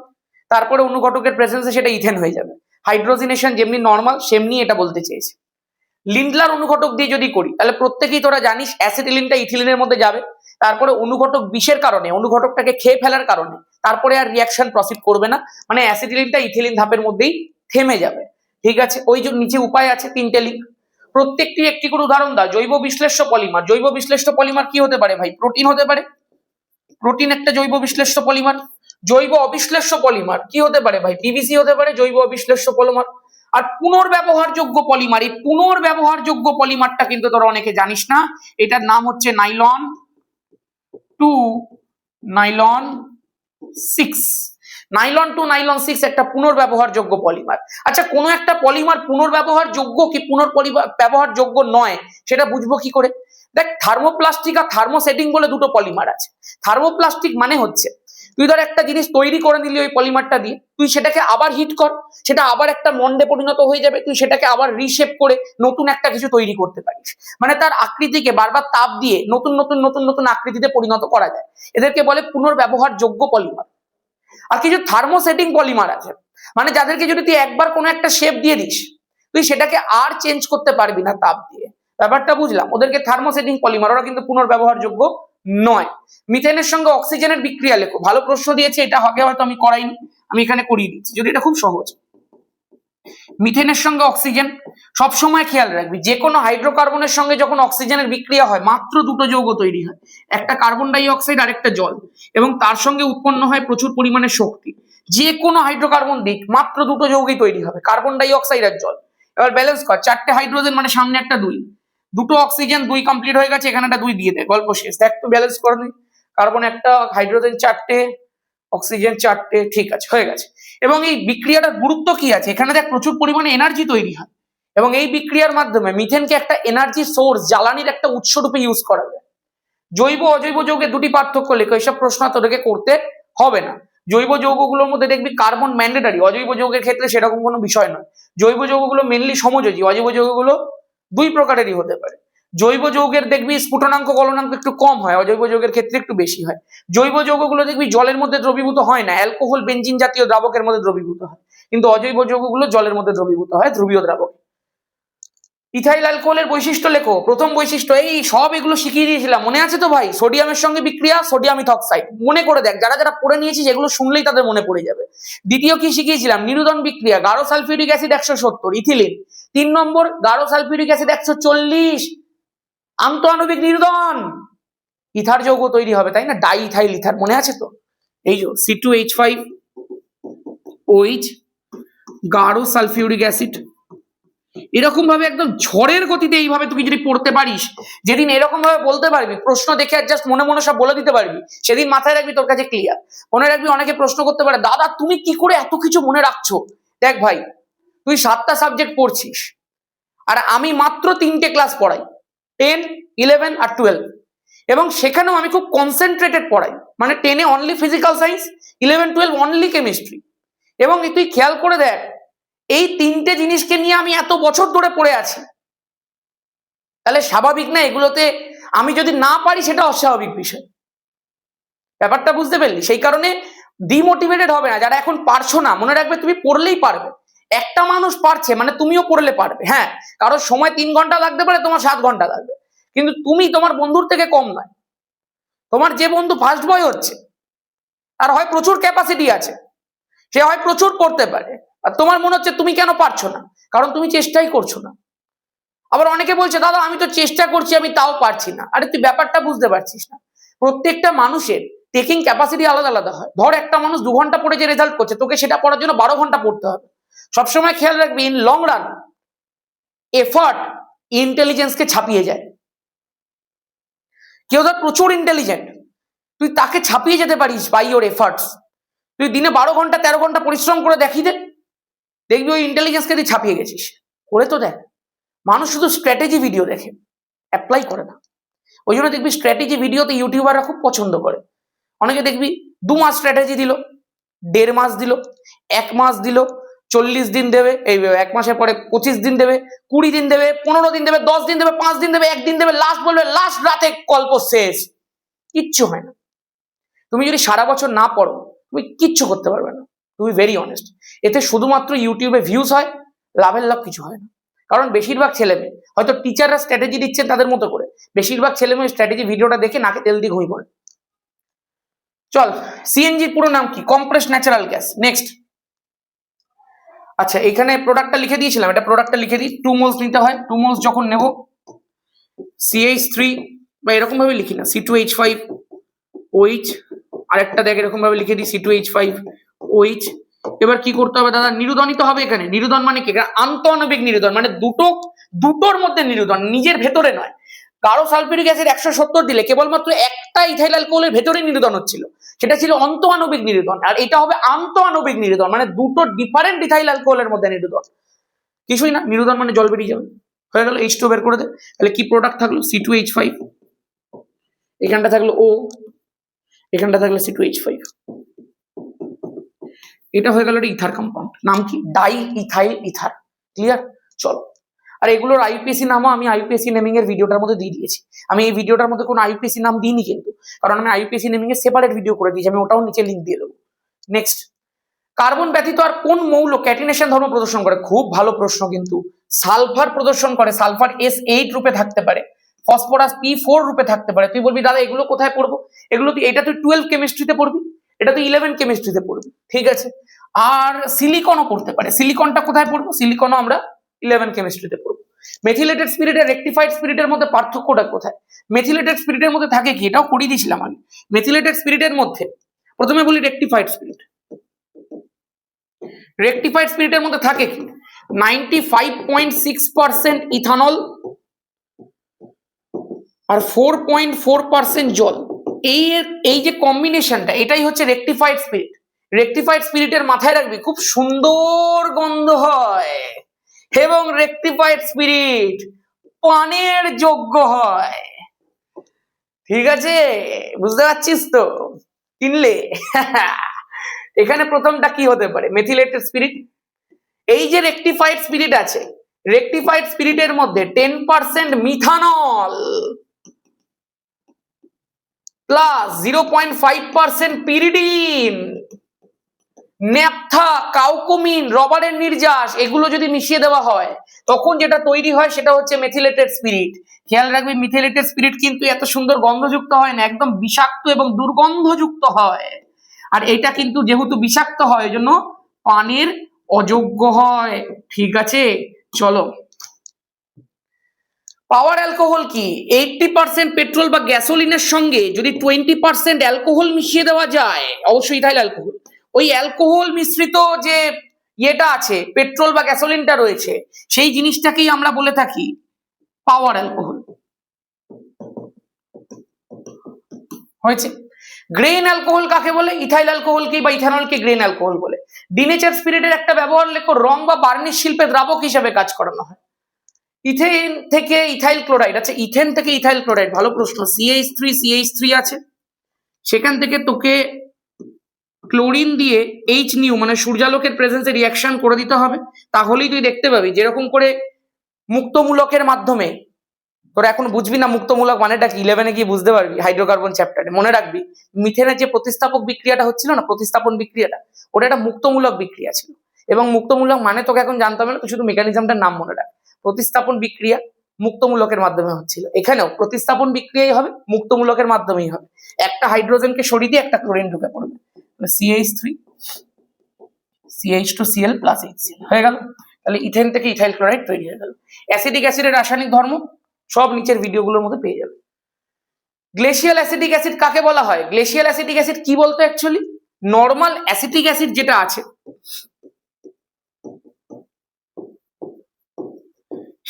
Speaker 1: তারপরে অনুঘটকের প্রেজেন্সে সেটা ইথেন হয়ে যাবে। হাইড্রোজিনেশন যেমনি নর্মাল সেমনি এটা বলতে চেয়েছে। লিন্ডলার অনুঘটক দিয়ে যদি করি তাহলে প্রত্যেকেই তোরা জানিস অ্যাসিটিলিনটা ইথিলিনের মধ্যে যাবে, তারপরে অনুঘটক বিষের কারণে অনুঘটকটাকে খেয়ে ফেলার কারণে তারপরে আর রিয়াকশন প্রসিড করবে না, মানে অ্যাসিটিলিনটা ইথিলিন ধাপের মধ্যেই থেমে যাবে। ঠিক আছে, ওই যে নিচে উপায় আছে 3টে লিঙ্ক, প্রত্যেকটি একটি করে উদাহরণ দাও। জৈব বিশ্লেষ্য পলিমার, জৈব বিশ্লেষ্য পলিমার কি হতে পারে ভাই? প্রোটিন হতে পারে, প্রোটিন একটা জৈব বিশ্লেষ্য পলিমার। জৈব অবিশ্লেষ্য পলিমার কি হতে পারে ভাই? পিভিসি হতে পারে জৈব অবিশ্লেষ্য পলিমার। আর পুনর্ব্যবহারযোগ্য পলিমার, এই পুনর্ব্যবহারযোগ্য পলিমারটা কিন্তু তোরা অনেকে জানিস না, এটার নাম হচ্ছে নাইলন 2 নাইলন 6। নাইলন 2 নাইলন 6 একটা পুনর্ব্যবহারযোগ্য পলিমার। আচ্ছা, কোনো একটা পলিমার পুনর্ব্যবহারযোগ্য কি পুনর্ব্যবহারযোগ্য নয় সেটা বুঝবো কি করে? দেখ, থার্মোপ্লাস্টিক আর থার্মোসেটিং বলে দুটো পলিমার আছে। থার্মোপ্লাস্টিক মানে হচ্ছে তুই ধর একটা জিনিস তৈরি করে নিলি ওই পলিমারটা দিয়ে, তুই সেটাকে আবার হিট কর, সেটা আবার একটা মন্ডে পরিণত হয়ে যাবে, তুই সেটাকে আবার রিশেপ করে নতুন একটা কিছু তৈরি করতে পারিস। মানে তার আকৃতিকে বারবার তাপ দিয়ে নতুন নতুন নতুন নতুন আকৃতিতে পরিণত করা যায়, এদেরকে বলে পুনর্ব্যবহারযোগ্য পলিমার। আর কিছু থার্মোসেটিং পলিমার আছে, মানে যাদেরকে যদি তুই একবার কোনো একটা শেপ দিয়ে দিস তুই সেটাকে আর চেঞ্জ করতে পারবি না তাপ দিয়ে। ব্যাপারটা বুঝলাম, ওদেরকে থার্মোসেটিং পলিমার, ওরা কিন্তু পুনর্ব্যবহারযোগ্য নয়। মিথেনের সঙ্গে অক্সিজেনের বিক্রিয়া লেখো। ভালো প্রশ্ন দিয়েছে, এটা আগে হয়তো আমি করাইনি, আমি এখানে করিয়ে দিচ্ছি, যদি এটা খুব সহজ। মিথেনের সঙ্গে অক্সিজেন সবসময় খেয়াল রাখবি, যে কোনো হাইড্রোকার্বনের সঙ্গে যখন অক্সিজেনের বিক্রিয়া হয় মাত্র দুটো যৌগ তৈরি হয়, একটা কার্বন ডাই অক্সাইড আর একটা জল, এবং তার সঙ্গে উৎপন্ন হয় প্রচুর পরিমাণে শক্তি। যে কোনো হাইড্রোকার্বন দিক মাত্র দুটো যৌগই তৈরি হবে, কার্বন ডাই অক্সাইড আর জল। এবার ব্যালেন্স কর, 4টে হাইড্রোজেন মানে সামনে একটা 2, দুটো অক্সিজেন 2 কমপ্লিট হয়ে গেছে, এখানে একটা 2 দিয়ে দে, গল্প শেষ। দেখ তো ব্যালেন্স করে নি, কার্বন একটা, হাইড্রোজেন 4টে, অক্সিজেন 4টে, ঠিক আছে, হয়ে গেছে। এবং এই বিক্রিয়াটার গুরুত্ব কি আছে, এখানে দেখ প্রচুর পরিমাণে এনার্জি তৈরি হয়, এবং এই বিক্রিয়ার মাধ্যমে মিথেনকে একটা এনার্জি সোর্স, জ্বালানির একটা উৎস রূপে ইউজ করা যায়। জৈব অজৈব যৌগের দুটি পার্থক্য লেখো, এইসব প্রশ্ন তোদেরকে করতে হবে না। জৈব যৌগগুলোর মধ্যে দেখবি কার্বন ম্যান্ডেটরি, অজৈব যৌগের ক্ষেত্রে সেরকম কোনো বিষয় নয়। জৈব যৌগগুলো মেনলি সমযোজী, অজৈব যৌগগুলো 2 প্রকারেরই হতে পারে। জৈব যৌগের দেখবি স্ফুটনাঙ্ক গলনাঙ্ক একটু কম হয়, অজৈব যৌগের ক্ষেত্রে একটু বেশি হয়। জৈব যৌগগুলো দেখবি জলের মধ্যে দ্রবীভূত হয় না, অ্যালকোহল বেনজিন জাতীয় দ্রাবকের মধ্যে দ্রবীভূত হয়, কিন্তু অজৈব যৌগগুলো জলের মধ্যে দ্রবীভূত হয় ধ্রুবীয় দ্রাবকে। ইথাইল অ্যালকোহলের বৈশিষ্ট্য লেখো। প্রথম বৈশিষ্ট্য, এই সব এগুলো শিখিয়ে দিয়েছিলাম, মনে আছে তো ভাই? সোডিয়ামের সঙ্গে বিক্রিয়া, সোডিয়াম ইথক্সাইড, মনে করে দেখ, যারা যারা পড়ে নিয়েছিস এগুলো শুনলেই তাদের মনে পড়ে যাবে। দ্বিতীয় কি শিখিয়েছিলাম? নিরুদন বিক্রিয়া, গাঢ় সালফিউরিক অ্যাসিড 170 ইথিলিন। 3 নম্বর গাঢ় সালফিউরিক অ্যাসিড 140 আন্তঃআণবিক নিরুদন, ইথার যৌগ তৈরি হবে, তাই না? ডাই ইথাইল ইথার, মনে আছে তো? এই যে C2H5OH, গাঢ় সালফিউরিক অ্যাসিড। এরকম ভাবে একদম ঝড়ের গতিতে এইভাবে তুই যদি পড়তে পারিস, যেদিন এরকম ভাবে বলতে পারবি, প্রশ্ন দেখে আর জাস্ট মনে মনে সব বলে দিতে পারবি, সেদিন মাথায় রাখবি তোর কাছে ক্লিয়ার। মনে রাখবি, অনেকে প্রশ্ন করতে পারে, দাদা তুমি কি করে এত কিছু মনে রাখছো? দেখ ভাই, তুই 7টা সাবজেক্ট পড়ছিস, আর আমি মাত্র 3টে ক্লাস পড়াই, 10, 11 আর 12, এবং সেখানেও আমি খুব কনসেন্ট্রেটেড পড়াই। মানে 10-এ only physical science, 11, 12 only chemistry. এবং তুই খেয়াল করে দেখ, এই 3টে জিনিসকে নিয়ে আমি এত বছর ধরে পড়ে আছি, তাহলে স্বাভাবিক না এগুলোতে আমি যদি না পারি সেটা অস্বাভাবিক বিষয়। ব্যাপারটা বুঝতে পারলি? সেই কারণে ডিমোটিভেটেড হবে না। যারা এখন পারছো না, মনে রাখবে তুমি পড়লেই পারবে। একটা মানুষ পারছে মানে তুমিও পড়লে পারবে। হ্যাঁ, কারোর সময় 3 ঘন্টা লাগতে পারে, তোমার 7 ঘন্টা লাগবে, কিন্তু তুমি তোমার বন্ধুর থেকে কম নয়। তোমার যে বন্ধু ফার্স্ট বয় হচ্ছে, আর হয় প্রচুর ক্যাপাসিটি আছে, সে হয় প্রচুর পড়তে পারে, আর তোমার মনে হচ্ছে তুমি কেন পারছো না, কারণ তুমি চেষ্টাই করছো না। আবার অনেকে বলছে, দাদা আমি তো চেষ্টা করছি, আমি তাও পারছি না। আরে তুই ব্যাপারটা বুঝতে পারছিস না। প্রত্যেকটা মানুষের টেকিং ক্যাপাসিটি আলাদা আলাদা হয়। ধর একটা মানুষ 2 ঘন্টা পড়ে যে রেজাল্ট করছে, তোকে সেটা পড়ার জন্য 12 ঘন্টা পড়তে হবে। সবসময় খেয়াল রাখবি, ইন লং রান এফর্ট ইন্টেলিজেন্সকে ছাপিয়ে যায়। কেউ ধর প্রচুর ইন্টেলিজেন্ট, তুই তাকে ছাপিয়ে যেতে পারিস বাই ইওর এফর্টস। তুই দিনে 12 ঘন্টা 13 ঘন্টা পরিশ্রম করে দেখিয়ে দে, দেখবি ওই ইন্টেলিজেন্সকে তুই ছাপিয়ে গেছিস। করে তো দেখ। মানুষ শুধু স্ট্র্যাটেজি ভিডিও দেখে, অ্যাপ্লাই করে না। ওই জন্য দেখবি স্ট্র্যাটেজি ভিডিওতে ইউটিউবাররা খুব পছন্দ করে। অনেকে দেখবি 2 মাস স্ট্র্যাটেজি দিল, 1.5 মাস দিল, 1 মাস দিল, 40 দিন দেবে, এই 1 মাসের পরে 25 দিন দেবে, 20 দিন দেবে, 15 দিন দেবে, 10 দিন দেবে, 5 দিন দেবে, 1 দিন দেবে, লাস্ট বলবে লাস্ট রাতে গল্প শেষ। কিচ্ছু হয় না। তুমি যদি সারা বছর না পড়ো তুমি কিচ্ছু করতে পারবে না, তুমি ভেরি অনেস্ট। এতে শুধুমাত্র ইউটিউবে ভিউজ হয়, লাভের লাভ কিছু হয় না। কারণ বেশিরভাগ ছেলে মেয়ে, হয়তো টিচাররা স্ট্র্যাটেজি দিচ্ছেন তাদের মতো করে, বেশিরভাগ ছেলে মেয়ে স্ট্র্যাটেজি ভিডিওটা দেখে নাকে তেল দিয়ে ঘুমিয়ে পড়ে। চল, সিএনজির পুরো নাম কি? Compressed natural gas. নেক্সট। আচ্ছা, এখানে প্রোডাক্টটা লিখে দিয়েছিলাম, এটা প্রোডাক্টটা লিখে দিই। 2 মোলস নিতে হয়। 2 মোলস যখন নেব, CH3 বা এরকম ভাবে লিখি না, C2H5OH, আরেকটা দেখ এরকম ভাবে লিখে দিই, C2H5OH। এবার কি করতে হবে দাদা? নিরুদনই তো হবে এখানে। নিরুদন মানে কি? আন্তঃআণবিক নিরুদন, মানে দুটোর মধ্যে নিরুদন, নিজের ভেতরে নয়। কারো সালফিউরিক অ্যাসিড 170 দিলে কেবলমাত্র একটা ইথাইল অ্যালকোহলের ভেতরে নিরুদন হচ্ছিল, সেটা ছিল অন্তঃআণবিক নিরুদন। আর এটা হবে আন্তঃআণবিক নিরুদন, মানে দুটো ডিফারেন্ট ইথাইল অ্যালকোহলের মধ্যে নিরুদন। কিছুই না, নিরুদন মানে জল বেরিয়ে যাবে। হয়ে গেল, H2 বের করে দে। তাহলে কি প্রোডাক্ট থাকলো? C2H5, এখানটা থাকলো O, এখানটা থাকলো C2H5। এটা হয়ে গেল একটা ইথার কম্পাউন্ড, নাম কি? Die ethyl ether. ক্লিয়ার? চলো, আর এগুলোর আইউপিএসি নামও আমি আইউপিএসি নেমিং এর ভিডিওটার মধ্যে দিয়ে দিয়েছি। আমি এই ভিডিওটার মধ্যে কোনো আইউপিএসি নাম দিইনি কিন্তু, কারণ আমি আইউপিএসি নেমিং এর সেপারেট ভিডিও করে দিয়েছি, আমি ওটাও নিচে লিঙ্ক দিয়ে দেবো। নেক্সট, কার্বন ব্যতীত আর কোন মৌল ক্যাটিনেশন ধর্ম প্রদর্শন করে? খুব ভালো প্রশ্ন কিন্তু। সালফার প্রদর্শন করে, সালফার S8 রূপে থাকতে পারে, ফসফরাস P4 রূপে থাকতে পারে। তুই বলবি দাদা এগুলো কোথায় পড়বো? এগুলো তুই, এটা তুই 12 কেমিস্ট্রিতে পড়বি, এটা তুই 11 কেমিস্ট্রিতে পড়বি, ঠিক আছে? আর সিলিকনও করতে পারে। সিলিকনটা কোথায় পড়বো? সিলিকনও আমরা 11 কেমিস্ট্রিতে পড়বো। মেথিলেটেড স্পিরিট আর রেকটিফাইড স্পিরিটের মধ্যে পার্থক্যটা কোথায়? মেথিলেটেড স্পিরিটের মধ্যে থাকে কি, এটাও করিয়ে দিয়েছিলাম আমি। মেথিলেটেড স্পিরিটের মধ্যে প্রথমে বলি রেকটিফাইড স্পিরিট। রেকটিফাইড স্পিরিটের মধ্যে থাকে কি? 95.6% ইথানল আর 4.4% জল। এই যে কম্বিনেশনটা, এটাই হচ্ছে রেকটিফাইড স্পিরিট। রেকটিফাইড স্পিরিটের মাথায় রাখবি খুব সুন্দর গন্ধ হয়, এবং রেকটিফাইড স্পিরিট পানের যোগ্য হয়। ঠিক আছে, বুঝতে পারছিস তো? কিনলে এখানে প্রথমটা কি হতে পারে? Methylated spirit. এই যে রেকটিফাইড স্পিরিট আছে, রেকটিফাইড স্পিরিটের মধ্যে 10% মিথানল প্লাস 0.5% পিরিডিন, ন্যাপথা, কাউকুমিন, রবারের নির্যাস, এগুলো যদি মিশিয়ে দেওয়া হয় তখন যেটা তৈরি হয় সেটা হচ্ছে মেথিলেটেড স্পিরিট। খেয়াল রাখবি, মেথিলেটেড স্পিরিট কিন্তু এত সুন্দর গন্ধযুক্ত হয় না, একদম বিষাক্ত এবং দুর্গন্ধযুক্ত হয়। আর এটা কিন্তু যেহেতু বিষাক্ত হয়, এজন্য পানের অযোগ্য হয়। ঠিক আছে, চলো। পাওয়ার অ্যালকোহল কি? 80% পেট্রোল বা গ্যাসোলিনের সঙ্গে যদি 20% অ্যালকোহল মিশিয়ে দেওয়া যায়, অবশ্যই ইথাইল অ্যালকোহল, ওই অ্যালকোহল মিশ্রিত যে ইয়েটা আছে, পেট্রোল বা গ্যাসোলিনটা রয়েছে, সেই জিনিসটাকেই আমরা বলে থাকি পাওয়ার অ্যালকোহল। হয়েছে? গ্রেন অ্যালকোহল কাকে বলে? ইথাইল অ্যালকোহলকে বা ইথানলকে গ্রেন অ্যালকোহল বলে। ডিনেচার স্পিরিটের একটা ব্যবহার লেখো, রং বা বার্নিশ শিল্পে দ্রাবক হিসেবে কাজ করানো হয়। ইথেন থেকে ইথাইল ক্লোরাইড। আচ্ছা, ইথেন থেকে ইথাইল ক্লোরাইড, ভালো প্রশ্ন। CH3 আছে, সেখান থেকে তোকে ক্লোরিন দিয়ে H মানে সূর্যালোকের প্রেজেন্সে রিয়াকশন করে দিতে হবে, তাহলেই তুই দেখতে পাবি যেরকম করে মুক্তমূলকের মাধ্যমে, তোরা এখন বুঝবি না মুক্তমূলক মানেটা কি, 11-এ গিয়ে বুঝতে পারবি হাইড্রোকার্বন চ্যাপ্টারে। মনে রাখবি, মিথেনের যে প্রতিস্থাপক বিক্রিয়াটা হচ্ছিল না, প্রতিস্থাপন বিক্রিয়াটা, ওটা একটা মুক্তমূলক বিক্রিয়া ছিল। এবং মুক্তমূলক মানে তোকে এখন জানতে হবে না, তুই শুধু মেকানিজমটার নাম মনে রাখ। প্রতিস্থাপন বিক্রিয়া মুক্তমূলকের মাধ্যমে হচ্ছিল, এখানেও প্রতিস্থাপন বিক্রিয়াই হবে, মুক্তমূলকের মাধ্যমেই হবে। একটা হাইড্রোজেনকে সরিয়ে দিয়ে একটা ক্লোরিন ঢুকে পড়বে, CH3 CH2Cl প্লাস HCl হয়ে গেল। তাহলে ইথেন থেকে ইথাইল ক্লোরাইড তৈরি হয়ে গেল। অ্যাসিডিক অ্যাসিডের রাসায়নিক ধর্ম সব নিচের ভিডিওগুলোর মধ্যে পেয়ে যাবে। গ্লেশিয়াল অ্যাসিডিক অ্যাসিড কাকে বলা হয়? গ্লেশিয়াল অ্যাসিডিক অ্যাসিড কি বলতো অ্যাকচুয়ালি? নর্মাল অ্যাসিটিক অ্যাসিড যেটা আছে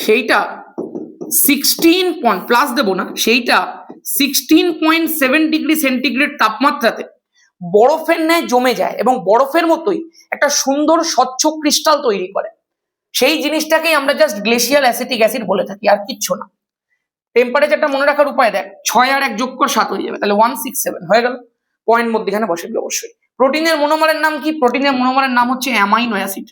Speaker 1: সেইটা 16 প্লাস দেবো না, সেইটা 16.7 ডিগ্রি সেন্টিগ্রেড তাপমাত্রাতে বরফের ন্যায় জমে যায় এবং বরফের মতোই একটা সুন্দর স্বচ্ছ ক্রিস্টাল তৈরি করে। সেই জিনিসটাকেই আমরা জাস্ট গ্লেশিয়াল অ্যাসিটিক অ্যাসিড বলে থাকি, আর কিচ্ছু না। টেম্পারেচারটা মনে রাখার উপায় দেখ, 6 আর 1 যোগ কর 7 হয়ে যাবে, তাহলে 167 হয়ে গেল। পয়েন্ট মধ্যখানে বসাবি অবশ্যই। প্রোটিনের মনোমারের নাম কি? প্রোটিনের মনোমারের নাম হচ্ছে অ্যামাইনো অ্যাসিড।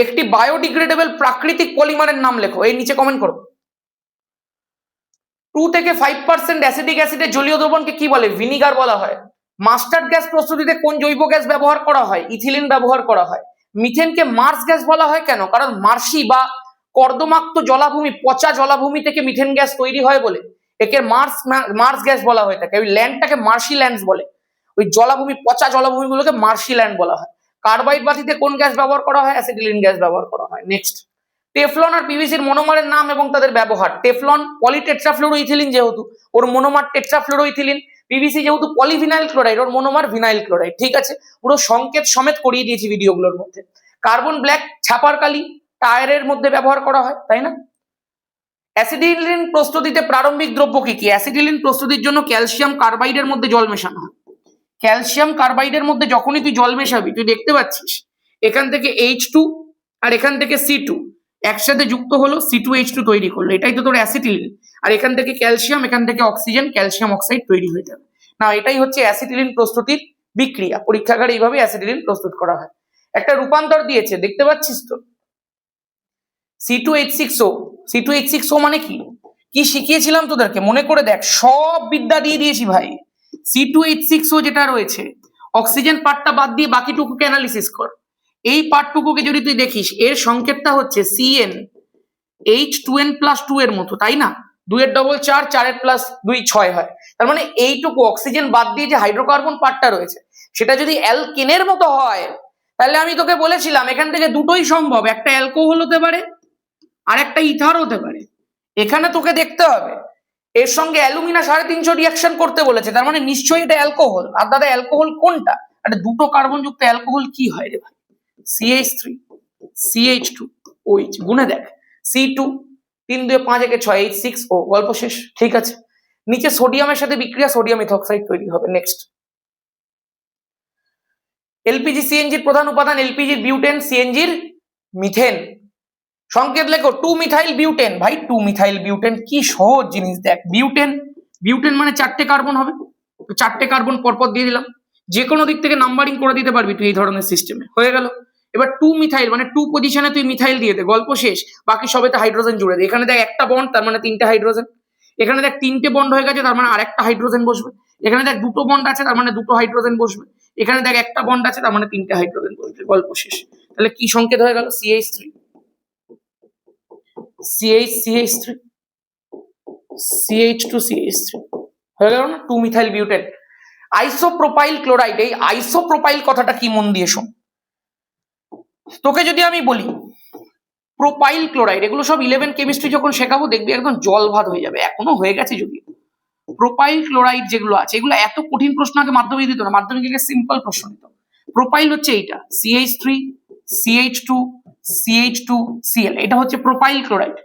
Speaker 1: একটি বায়োডিগ্রেডেবল প্রাকৃতিক পলিমারের নাম লেখো, এই নিচে কমেন্ট করো। 2 থেকে 5% অ্যাসিটিক অ্যাসিডের জলীয় দ্রবণকে কি বলে? ভিনিগার বলা হয়। মাস্টার্ড গ্যাস প্রস্তুতিতে কোন জৈব গ্যাস ব্যবহার করা হয়? ইথিলিন ব্যবহার করা হয়। মিথেনকে মার্স গ্যাস বলা হয় কেন? কারণ মার্সি বা কর্দমাক্ত জলাভূমি, পচা জলাভূমি থেকে মিথেন গ্যাস তৈরি হয় বলে একে মার্স গ্যাস বলা হয় থাকে। ওই ল্যান্ডটাকে মার্সি ল্যান্ডস বলে, ওই জলাভূমি, পচা জলাভূমিগুলোকে মার্সি ল্যান্ড বলা হয়। কার্বাইড বাতিতে কোন গ্যাস ব্যবহার করা হয়? অ্যাসিটিলিন গ্যাস ব্যবহার করা হয়। নেক্সট, টেফলন আর পিভিসির মনোমারের নাম এবং তাদের ব্যবহার। টেফলন পলিটেট্রাফ্লুরোইথিলিন, যেহেতু ওর মনোমার টেট্রাফ্লুরোইথিলিন। পিভিসি যেহেতু পলিভিনাইল ক্লোরাইড, ওর মনোমার ভিনাইল ক্লোরাইড। ঠিক আছে, পুরো সংকেত সমেত করিয়ে দিয়েছি ভিডিওগুলোর মধ্যে। কার্বন ব্ল্যাক ছাপার কালি টায়ারের মধ্যে ব্যবহার করা হয়, তাই না? অ্যাসিটিলিন প্রস্তুতিতে প্রারম্ভিক দ্রব্য কি কি? অ্যাসিটিলিন প্রস্তুতির জন্য ক্যালসিয়াম কার্বাইডের মধ্যে জল মেশানো হয়। ক্যালসিয়াম কার্বাইডের মধ্যে যখনই তুই জল মেশাবি, তুই দেখতে পাচ্ছিস এখান থেকে H2 আর এখান থেকে C2 একসাথে যুক্ত হলো, C2H2 তৈরি করলো, এটাই তো তোর অ্যাসিটিলিন। আর এখান থেকে ক্যালসিয়াম, এখান থেকে অক্সিজেন, ক্যালসিয়াম অক্সাইড তৈরি হয়ে যাবে। না, এটাই হচ্ছে অ্যাসিটিলিন প্রস্তুতির বিক্রিয়া। পরীক্ষাগারে এইভাবে অ্যাসিটিলিন প্রস্তুত করা হয়। একটা রূপান্তর দিয়েছে, দেখতে পাচ্ছিস তো, C2H6O। C2H6O মানে কি? কি শিখিয়েছিলাম তোদেরকে? মনে করে দেখ, সব বিদ্যা দিয়ে দিয়েছি ভাই। C2H6O যেটা রয়েছে, অক্সিজেন পার্টটা বাদ দিয়ে বাকিটুকুকে অ্যানালিসিস কর। এই পার্টটুকুকে যদি তুই দেখিস, এর সংকেতটা হচ্ছে CN, H2N+2 এর মতো, তাই না? 2 এর ডবল 4, 4 এর প্লাস 2 6 হয়। তার মানে এইটুকু অক্সিজেন বাদ দিয়ে যে হাইড্রোকার্বন পার্টটা রয়েছে, সেটা যদি অ্যালকেনের মতো হয়, তাহলে আমি তোকে বলেছিলাম এখান থেকে দুটোই সম্ভব, একটা অ্যালকোহল হতে পারে আর একটা ইথার হতে পারে। এখানে তোকে দেখতে হবে এর সঙ্গে অ্যালুমিনা 350 রিয়াকশন করতে বলেছে, তার মানে নিশ্চয়ই এটা অ্যালকোহল। আর দাদা অ্যালকোহল কোনটা? আরে দুটো কার্বন যুক্ত অ্যালকোহল কি হয় রে ভাই? CH3 CH2 OH, গুনে দেখ, C2 3 2 5 1 6 H6O, গল্প শেষ। ঠিক আছে, নিচে সোডিয়ামের সাথে বিক্রিয়া, সোডিয়াম ইথোক্সাইড তৈরি হবে। নেক্সট, এলপিজি সিএনজির প্রধান উপাদান। এলপিজির বিউটেন, সিএনজির মিথেন। সংকেত লেখো 2 মিথাইল বিউটেন। ভাই 2 মিথাইল বিউটেন কি সহজ জিনিস। দেখ, বিউটেন, বিউটেন মানে 4টে কার্বন হবে, তো 4টে কার্বন পরপর দিয়ে দিলাম। যে কোনো দিক থেকে নাম্বারিং করে দিতে পারবি তুই এই ধরনের সিস্টেমে, হয়ে গেল। এবার 2 মিথাইল মানে 2 পজিশনে তুই মিথাইল দিয়ে দে, গল্প শেষ। বাকি সবেতে হাইড্রোজেন জুড়ে দে। এখানে দেখ একটা বন্ড, তার মানে 3টে হাইড্রোজেন। এখানে দেখ 3টে বন্ড হয়ে গেছে, তার মানে আরেকটা হাইড্রোজেন বসবে। এখানে দেখ 2টো বন্ড আছে, তার মানে 2টো হাইড্রোজেন বসবে। এখানে দেখ একটা বন্ড আছে, তার মানে 3টে হাইড্রোজেন বসবে, গল্প শেষ। তাহলে কি সংকেত হয়ে গেল? CH3 CH3 CH2 CH3 হয়ে গেল না? 2 মিথাইল বিউটেন। আইসোপ্রোপাইল ক্লোরাইড, এই আইসোপ্রোপাইল কথাটা কি মন দিয়ে শোন। তোকে যদি আমি বলি প্রোপাইল ক্লোরাইড, এগুলো সব 11 কেমিস্ট্রি যখন শেখাবো দেখবি একদম জল ভাত হয়ে যাবে, এখনো হয়ে গেছে যদিও। প্রোপাইল ক্লোরাইড যেগুলো আছে, এগুলো এত কঠিন প্রশ্ন আগে মাধ্যমিক দিত না, মাধ্যমিকে সিম্পল প্রশ্ন দিত। প্রোপাইল হচ্ছে এইটা, CH3 CH2 CH2 Cl, এটা হচ্ছে প্রোপাইল ক্লোরাইড।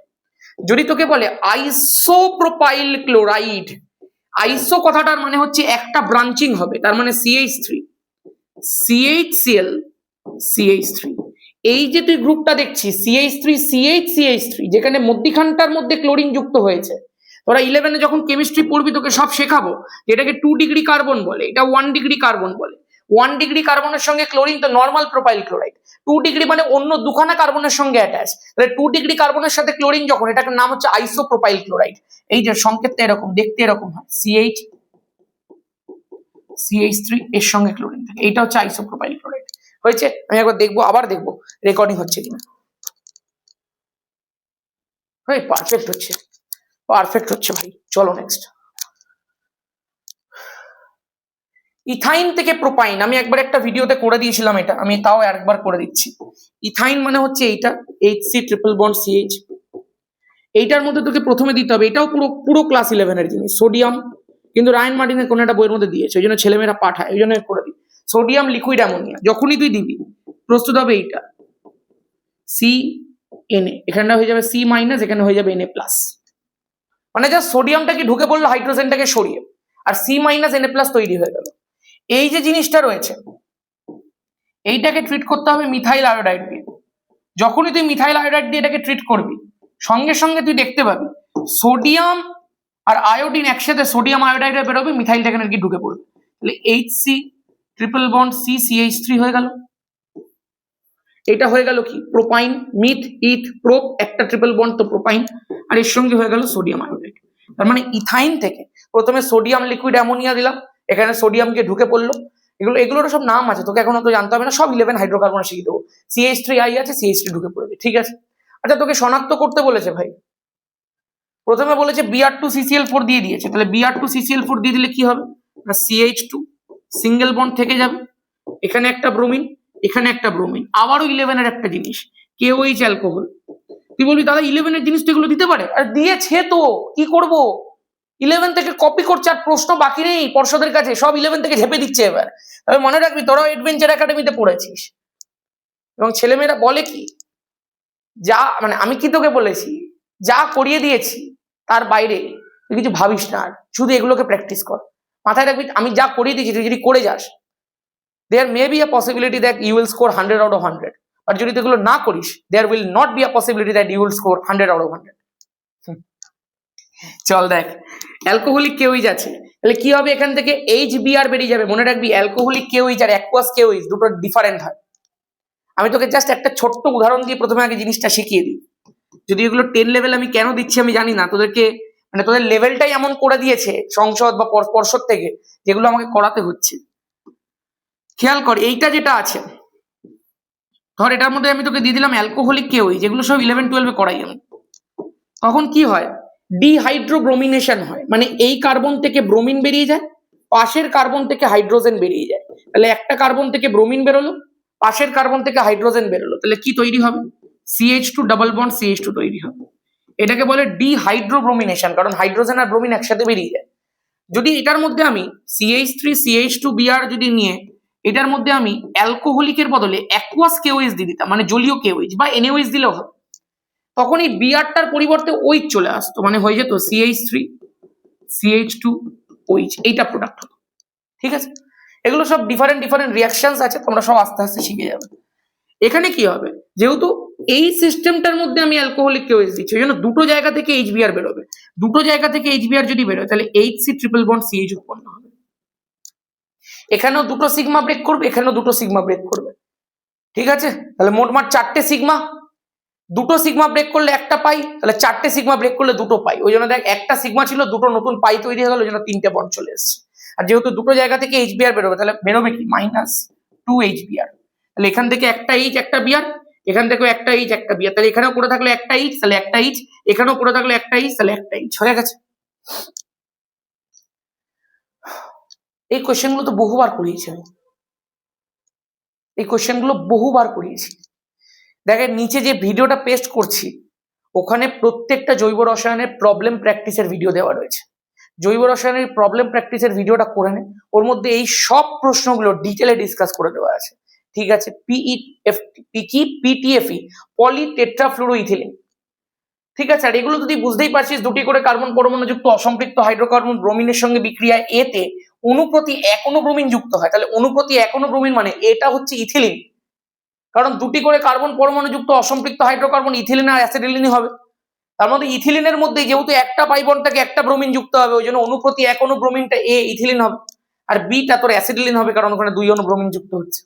Speaker 1: যদি তোকে বলে আইসোপ্রোপাইল ক্লোরাইড, আইসো কথাটার মানে হচ্ছে একটা ব্রাঞ্চিং হবে, তার মানে CH3 CHCl CH3। এই যে তুই গ্রুপটা দেখছিস CH3 CH3, যেখানে মধ্যিখানটার মধ্যে ক্লোরিন যুক্ত হয়েছে, তোরা 11-এ যখন কেমিস্ট্রি পড়বি তোকে সব শেখাবো, এটাকে 2 ডিগ্রি কার্বন বলে, এটা 1 ডিগ্রি কার্বন বলে। 1 ডিগ্রি কার্বনের সঙ্গে ক্লোরিন তো নর্মাল প্রোপাইল ক্লোরাইড। 2 ডিগ্রি মানে অন্য দুখানা কার্বনের সঙ্গে অ্যাটাচ, তাহলে 2 ডিগ্রি কার্বনের সাথে ক্লোরিন যখন, এটাকে নাম হচ্ছে আইসোপ্রোপাইল ক্লোরাইড। এই যে সংকেতটা এরকম, দেখতে এরকম হয়, CH3 এর সঙ্গে ক্লোরিন থাকে, এইটা হচ্ছে আইসোপ্রোপাইল ক্লোরাইড। হয়েছে? আমি একবার দেখবো, আবার দেখবো রেকর্ডিং হচ্ছে কিনা। হ্যাঁ, পারফেক্ট হচ্ছে, পারফেক্ট হচ্ছে ভাই। চলো নেক্সট, ইথাইন থেকে প্রোপাইন। আমি একবার একটা ভিডিওতে করে দিয়েছিলাম এটা, আমি তাও একবার করে দিচ্ছি। ইথাইন মানে হচ্ছে এইটা, HC ট্রিপল বন্ড CH। এইটার মধ্যে তোকে প্রথমে দিতে হবে, এটাও পুরো পুরো ক্লাস 11 এর জিনিস, সোডিয়াম, কিন্তু রায়ন মার্টিনের কোনো একটা বইয়ের মধ্যে দিয়েছে, ওই জন্য ছেলেমেয়েরা পাঠায়, ওই জন্য করে দিই। সোডিয়াম লিকুইড অ্যামোনিয়া যখনই তুই দিবি প্রস্তুত হবে এইটা, CNA, এখানটা হয়ে যাবে C-, এখানে হয়ে যাবে Na+, মানে যা সোডিয়ামটাকে ঢুকে পড়লো হাইড্রোজেনটাকে সরিয়ে, আর C- Na+ তৈরি হয়ে গেল। এই যে জিনিসটা রয়েছে, এইটাকে ট্রিট করতে হবে মিথাইল আয়োডাইড দিয়ে। যখনই তুই মিথাইল আয়োডাইড দিয়ে এটাকে ট্রিট করবি, সঙ্গে সঙ্গে তুই দেখতে পাবি সোডিয়াম আর আয়োডিন একসাথে সোডিয়াম আয়োডাইডে বেরোবে, মিথাইলটা এখানে কি ঢুকে পড়বে, তাহলে HC ট্রিপল বন্ড CCH3 হয়ে গেল। এটা হয়ে গেল কি প্রোপাইন, মিথ ইথ প্রোপ, একটা ট্রিপল বন্ড তো প্রোপাইন, আর এর সঙ্গে হয়ে গেল সোডিয়াম আয়োডাইড। তার মানে ইথাইন থেকে প্রথমে সোডিয়াম লিকুইড অ্যামোনিয়া দিলাম, এখানে সোডিয়াম গিয়ে ঢুকে পড়লো, এগুলোর সব নাম আছে, তোকে এখন তো জানতে হবে না, সব 11 হাইড্রোকার্বন শিখিয়ে দেবো। CH3I আছে, CH3 ঢুকে পড়েছে, ঠিক আছে। আচ্ছা তোকে শনাক্ত করতে বলেছে ভাই, প্রথমে বলেছে Br2CCl4 দিয়ে দিয়েছে, তাহলে Br2CCl4 দিয়ে দিলে কি হবে না, CH2 সিঙ্গেল বন্ড থেকে যাবে, এখানে একটা ব্রোমিন, এখানে একটা ব্রোমিন, আবারও 11 এর একটা জিনিস KOH অ্যালকোহল। তুই বলবি দাদা 11 এর জিনিস তো এগুলো দিতে পারে, আর দিয়েছে তো, কি করব, 11 থেকে কপি করছে, আর প্রশ্ন বাকি নেই পর্ষদের কাছে, সব 11 থেকে ঝেপে দিচ্ছে এবার। তবে মনে রাখবি তোরাও অ্যাডভেঞ্চার একাডেমিতে পড়েছিস, এবং ছেলেমেয়েরা বলে কি, যা মানে আমি কি তোকে বলেছি, যা করিয়ে দিয়েছি তার বাইরে তুই কিছু ভাবিস না, আর শুধু এগুলোকে প্র্যাকটিস কর। মাথায় রাখবি আমি যা করিয়ে দিয়েছি তুই যদি করে যাস, there may be a possibility that you will score 100 out of 100, আর যদি তুই এগুলো না করিস there will not be a possibility that you will score 100 out of 100। চল দেখ, অ্যালকোহলিক কেওইজ আছে, তাহলে কি হবে, এখান থেকে HBr বেরিয়ে যাবে। মনে রাখবি অ্যালকোহলিক কেওইজ আর অ্যাকুয়াস কেওইজ দুটো ডিফারেন্ট হয়। আমি তোকে জাস্ট একটা ছোট্ট উদাহরণ দিয়ে প্রথমে আগে জিনিসটা শিখিয়ে দিই, যদি এগুলো 10 লেভেল আমি কেন দিচ্ছি আমি জানি না, তোদেরকে মানে তোদের লেভেলটাই এমন করে দিয়েছে সংসদ বা পর্ষদ থেকে, যেগুলো আমাকে করাতে হচ্ছে। খেয়াল কর, এইটা যেটা আছে ধর, এটার মধ্যে আমি তোকে দিয়ে দিলাম অ্যালকোহলিক কেওইজ, যেগুলো সব 11-12 করাই আমি, তখন কি হয়, ডিহাইড্রোব্রোমিনেশন হয়, মানে এই কার্বন থেকে ব্রোমিন বেরিয়ে যায়, পাশের কার্বন থেকে হাইড্রোজেন বেরিয়ে যায়, তাহলে একটা কার্বন থেকে ব্রোমিন বেরোলো, পাশের কার্বন থেকে হাইড্রোজেন বেরোলো, তাহলে কি তৈরি হবে, CH2 ডাবল বন্ড CH2 তৈরি হবে। এটাকে বলে ডিহাইড্রোব্রোমিনেশন, কারণ হাইড্রোজেন আর ব্রোমিন একসাথে বেরিয়ে যায়। যদি এটার মধ্যে আমি CH3 CH2Br যদি নিয়ে এটার মধ্যে আমি অ্যালকোহলিকের বদলে অ্যাকুয়াস কেওইজ দিয়ে দিতাম, মানে জলীয় কেওইজ বা NaOH দিলেও হবে, তখন এই বিআরটার পরিবর্তে ওইচ চলে আসতো, মানে হয়ে যেত CH3 CH2OH, এইটা প্রোডাক্ট হতো, ঠিক আছে। এগুলো সব ডিফারেন্ট রিয়াকশনস আছে, তোমরা সব আস্তে আস্তে শিখে যাবে। এখানে কি হবে, যেহেতু এই সিস্টেমটার মধ্যে আমি অ্যালকোহলিক কেওইজ দিচ্ছি, ওই জন্য দুটো জায়গা থেকে HBr বেরোবে, দুটো জায়গা থেকে HBr যদি বেরোয় তাহলে HC ট্রিপল বন্ড CH উৎপন্ন হবে, এখানেও দুটো সিগমা ব্রেক করবে, এখানেও দুটো সিগমা ব্রেক করবে, ঠিক আছে। তাহলে মোটমাট 4টে সিগমা, দুটো সিগমা ব্রেক করলে একটা পাই, তাহলে 4টে সিগমা ব্রেক করলে দুটো পাই, ওই জন্য দেখ একটা সিগমা ছিল, দুটো নতুন পাই তৈরি হয়ে গেল, ওই জন্য 3টে বন্ড চলে এসছে। আর যেহেতু দুটো জায়গা থেকে HBr বেরোবে, তাহলে বেরোবে কি -2 HBr, তাহলে এখান থেকে একটা H একটা Br, এখান থেকেও একটা H একটা Br, তাহলে এখানেও পড়ে থাকলে একটা H, তাহলে একটা H, এখানেও পড়ে থাকলে একটা H, তাহলে একটা H হয়ে গেছে। এই কোশ্চেন গুলো তো বহুবার করিয়েছি আমি, এই কোশ্চেন গুলো বহুবার করিয়েছি। দেখেন নিচে যে ভিডিওটা পেস্ট করছি ওখানে প্রত্যেকটা জৈব রসায়নের প্রবলেম প্র্যাকটিসের ভিডিও দেওয়া রয়েছে, জৈব রসায়নের প্রবলেম প্র্যাকটিসের ভিডিওটা করে নে, ওর মধ্যে এই সব প্রশ্নগুলো ডিটেলে ডিসকাস করে দেওয়া আছে, ঠিক আছে। PTFE পলিটেট্রাফ্লুরোইথিলিন, ঠিক আছে। আর এগুলো যদি বুঝতেই পারছিস, দুটি করে কার্বন পরমাণুযুক্ত অসম্পৃক্ত হাইড্রোকার্বন ব্রোমিনের সঙ্গে বিক্রিয়ায় এতে অনুপ্রতি 1 অণু ব্রোমিন যুক্ত হয়, তাহলে অনুপ্রতি 1 অণু ব্রোমিন মানে এটা হচ্ছে ইথিলিন, কারণ দুটি করে কার্বন পরমাণুযুক্ত অসম্পৃক্ত হাইড্রোকার্বন ইথিলিন আর অ্যাসিটিলিনই হবে। তার মধ্যে ইথিলিনের মধ্যে যেহেতু একটা পাই বন্ডটাকে একটা ব্রোমিন যুক্ত হবে, ওই জন্য অনুপ্রতি 1 অণু ব্রোমিনটা A ইথিলিন হবে, আর বিটা তোর অ্যাসিটিলিন হবে, কারণ ওখানে 2 অণু ব্রোমিন যুক্ত হচ্ছে।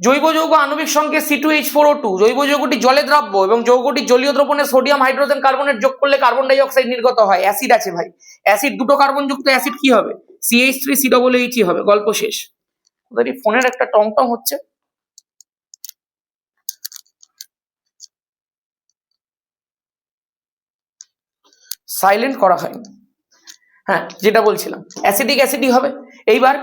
Speaker 1: জৈব যৌগ আণবিক সংকেত C2H4O2, জৈব যৌগটি জলে দ্রাব্য এবং যৌগটি জলীয় দ্রবণে সোডিয়াম হাইড্রোজেন কার্বনেট যোগ করলে কার্বন ডাই অক্সাইড নির্গত হয়। অ্যাসিড আছে ভাই, অ্যাসিড দুটো কার্বন যুক্ত অ্যাসিড কি হবে, CH3COOH হবে, গল্প শেষ। ওদের এই ফোনের একটা টং টং হচ্ছে, সাইলেন্ট করা হয়নি। হ্যাঁ, যেটা বলছিলাম অ্যাসিডিক অ্যাসিডই হবে। এইবার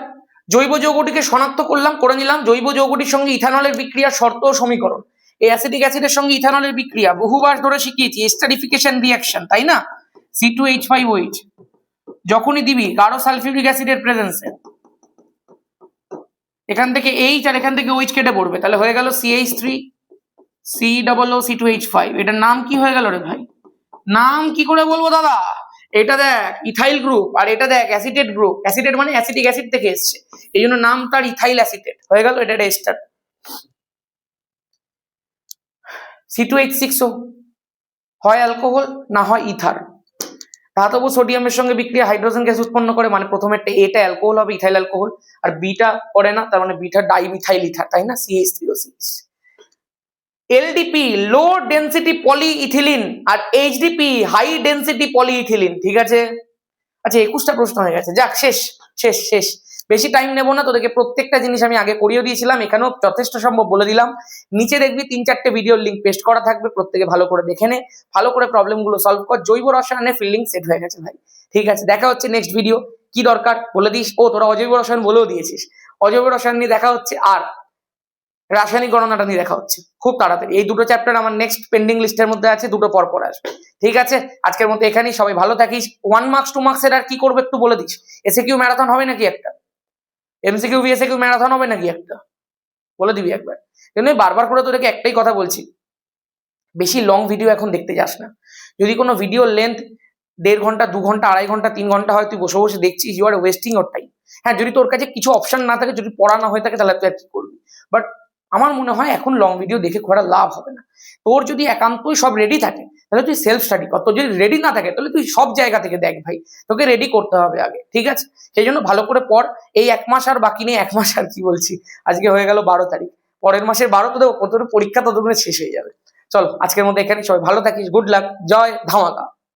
Speaker 1: জৈব যৌগটিকে শনাক্ত করলাম, করে নিলাম জৈব যৌগটির সঙ্গে ইথানলের বিক্রিয়ার শর্ত ও সমীকরণ। এই অ্যাসিডিক অ্যাসিডের সঙ্গে ইথানলের বিক্রিয়া বহুবার ধরে শিখিয়েছি, এস্টারিফিকেশন রিঅ্যাকশন, তাই না। C2H5OH যখনই দিবি গাঢ় সালফিউরিক অ্যাসিডের প্রেজেন্সে, এখান থেকে H আর এখান থেকে OH কেটে পড়বে, তাহলে হয়ে গেল CH3COO2H5। এটার নাম কি হয়ে গেল রে ভাই, নাম কি করে বলবো দাদা, এটা দেখ ইথাইল গ্রুপ, আর এটা দেখ অ্যাসিটেট গ্রুপ, অ্যাসিটেট মানে অ্যাসিটিক অ্যাসিড থেকে এসছে, এই জন্য নাম তার ইথাইল অ্যাসিটেট হয়ে গেল, এটা এস্টার। C2H6O হয় অ্যালকোহল না হয় ইথার, ধাতব সোডিয়ামের সঙ্গে বিক্রিয়া হাইড্রোজেন গ্যাস উৎপন্ন করে, মানে প্রথমে এটা অ্যালকোহল হবে, ইথাইল অ্যালকোহল, আর বিটা করে না, তার মানে বিটা ডাইমিথাইল ইথার, তাই না, CH3OCH। LDP low density polyethylene আর এইচডিপি হাই ডেন্সিটি পলিইথিলিন, ঠিক আছে। আচ্ছা 21টা প্রশ্ন হয়ে গেছে, যাক শেষ শেষ শেষ। বেশি টাইম নেবো না, তোদেরকে প্রত্যেকটা জিনিস আমি আগে করিয়ে দিয়েছিলাম, এখানেও যথেষ্ট সম্ভব বলে দিলাম। নিচে দেখবি 3-4টে ভিডিওর লিঙ্ক পেস্ট করা থাকবে, প্রত্যেকে ভালো করে দেখে নে, ভালো করে প্রবলেম গুলো সলভ কর। জৈব রসায়নে ফিল্ডিং সেট হয়ে গেছে ভাই, ঠিক আছে। দেখা হচ্ছে নেক্সট ভিডিও। কি দরকার বলে দিস। ও তোরা অজৈব রসায়ন বলেও দিয়েছিস, অজৈব রসায়ন নিয়ে দেখা হচ্ছে, আর রাসায়নিক গণনাটা নিয়ে দেখা হচ্ছে খুব তাড়াতাড়ি। এই দুটো চ্যাপ্টার আমার নেক্সট পেন্ডিং লিস্টের মধ্যে আছে, দুটো পর পর আসবে, ঠিক আছে। আজকের মতো এখানেই, সবাই ভালো থাকিস। 1 মার্কস 2 মার্কসের আর কি করবে একটু বলে দিস। এসএকিউ ম্যারাথন হবে নাকি একটা, এমসিকিউ ভিএসকিউ ম্যারাথন হবে নাকি একটা, বলে দিবি একবার। কিন্তু বারবার করে তোদেরকে একটাই কথা বলছি, বেশি লং ভিডিও এখন দেখতে যাস না। যদি কোনো ভিডিও লেন্থ 1.5 ঘন্টা 2 ঘন্টা 2.5 ঘন্টা 3 ঘন্টা হয়, তুই বসে বসে দেখছিস, you are wasting your time. হ্যাঁ, যদি তোর কাছে কিছু অপশন না থাকে, যদি পড়া না হয়ে থাকে, তাহলে তুই আর কি করবি। বাট আমার মনে হয় এখন লং ভিডিও দেখে খুব একটা লাভ হবে না। তোর যদি একান্তই সব রেডি থাকে, তাহলে তুই সেলফ স্টাডি কর। তোর যদি রেডি না থাকে, তাহলে তুই সব জায়গা থেকে দেখ ভাই, তোকে রেডি করতে হবে আগে, ঠিক আছে। সেই জন্য ভালো করে পড়। এই 1 মাস আর বাকি নেই, 1 মাস আর কি বলছি, আজকে হয়ে গেল 12 তারিখ, পরের মাসের 12 তোদের পরীক্ষা ততক্ষণে শেষ হয়ে যাবে। চল আজকের মধ্যে এখানে, সবাই ভালো থাকিস, গুড লাক, জয় ধামাকা।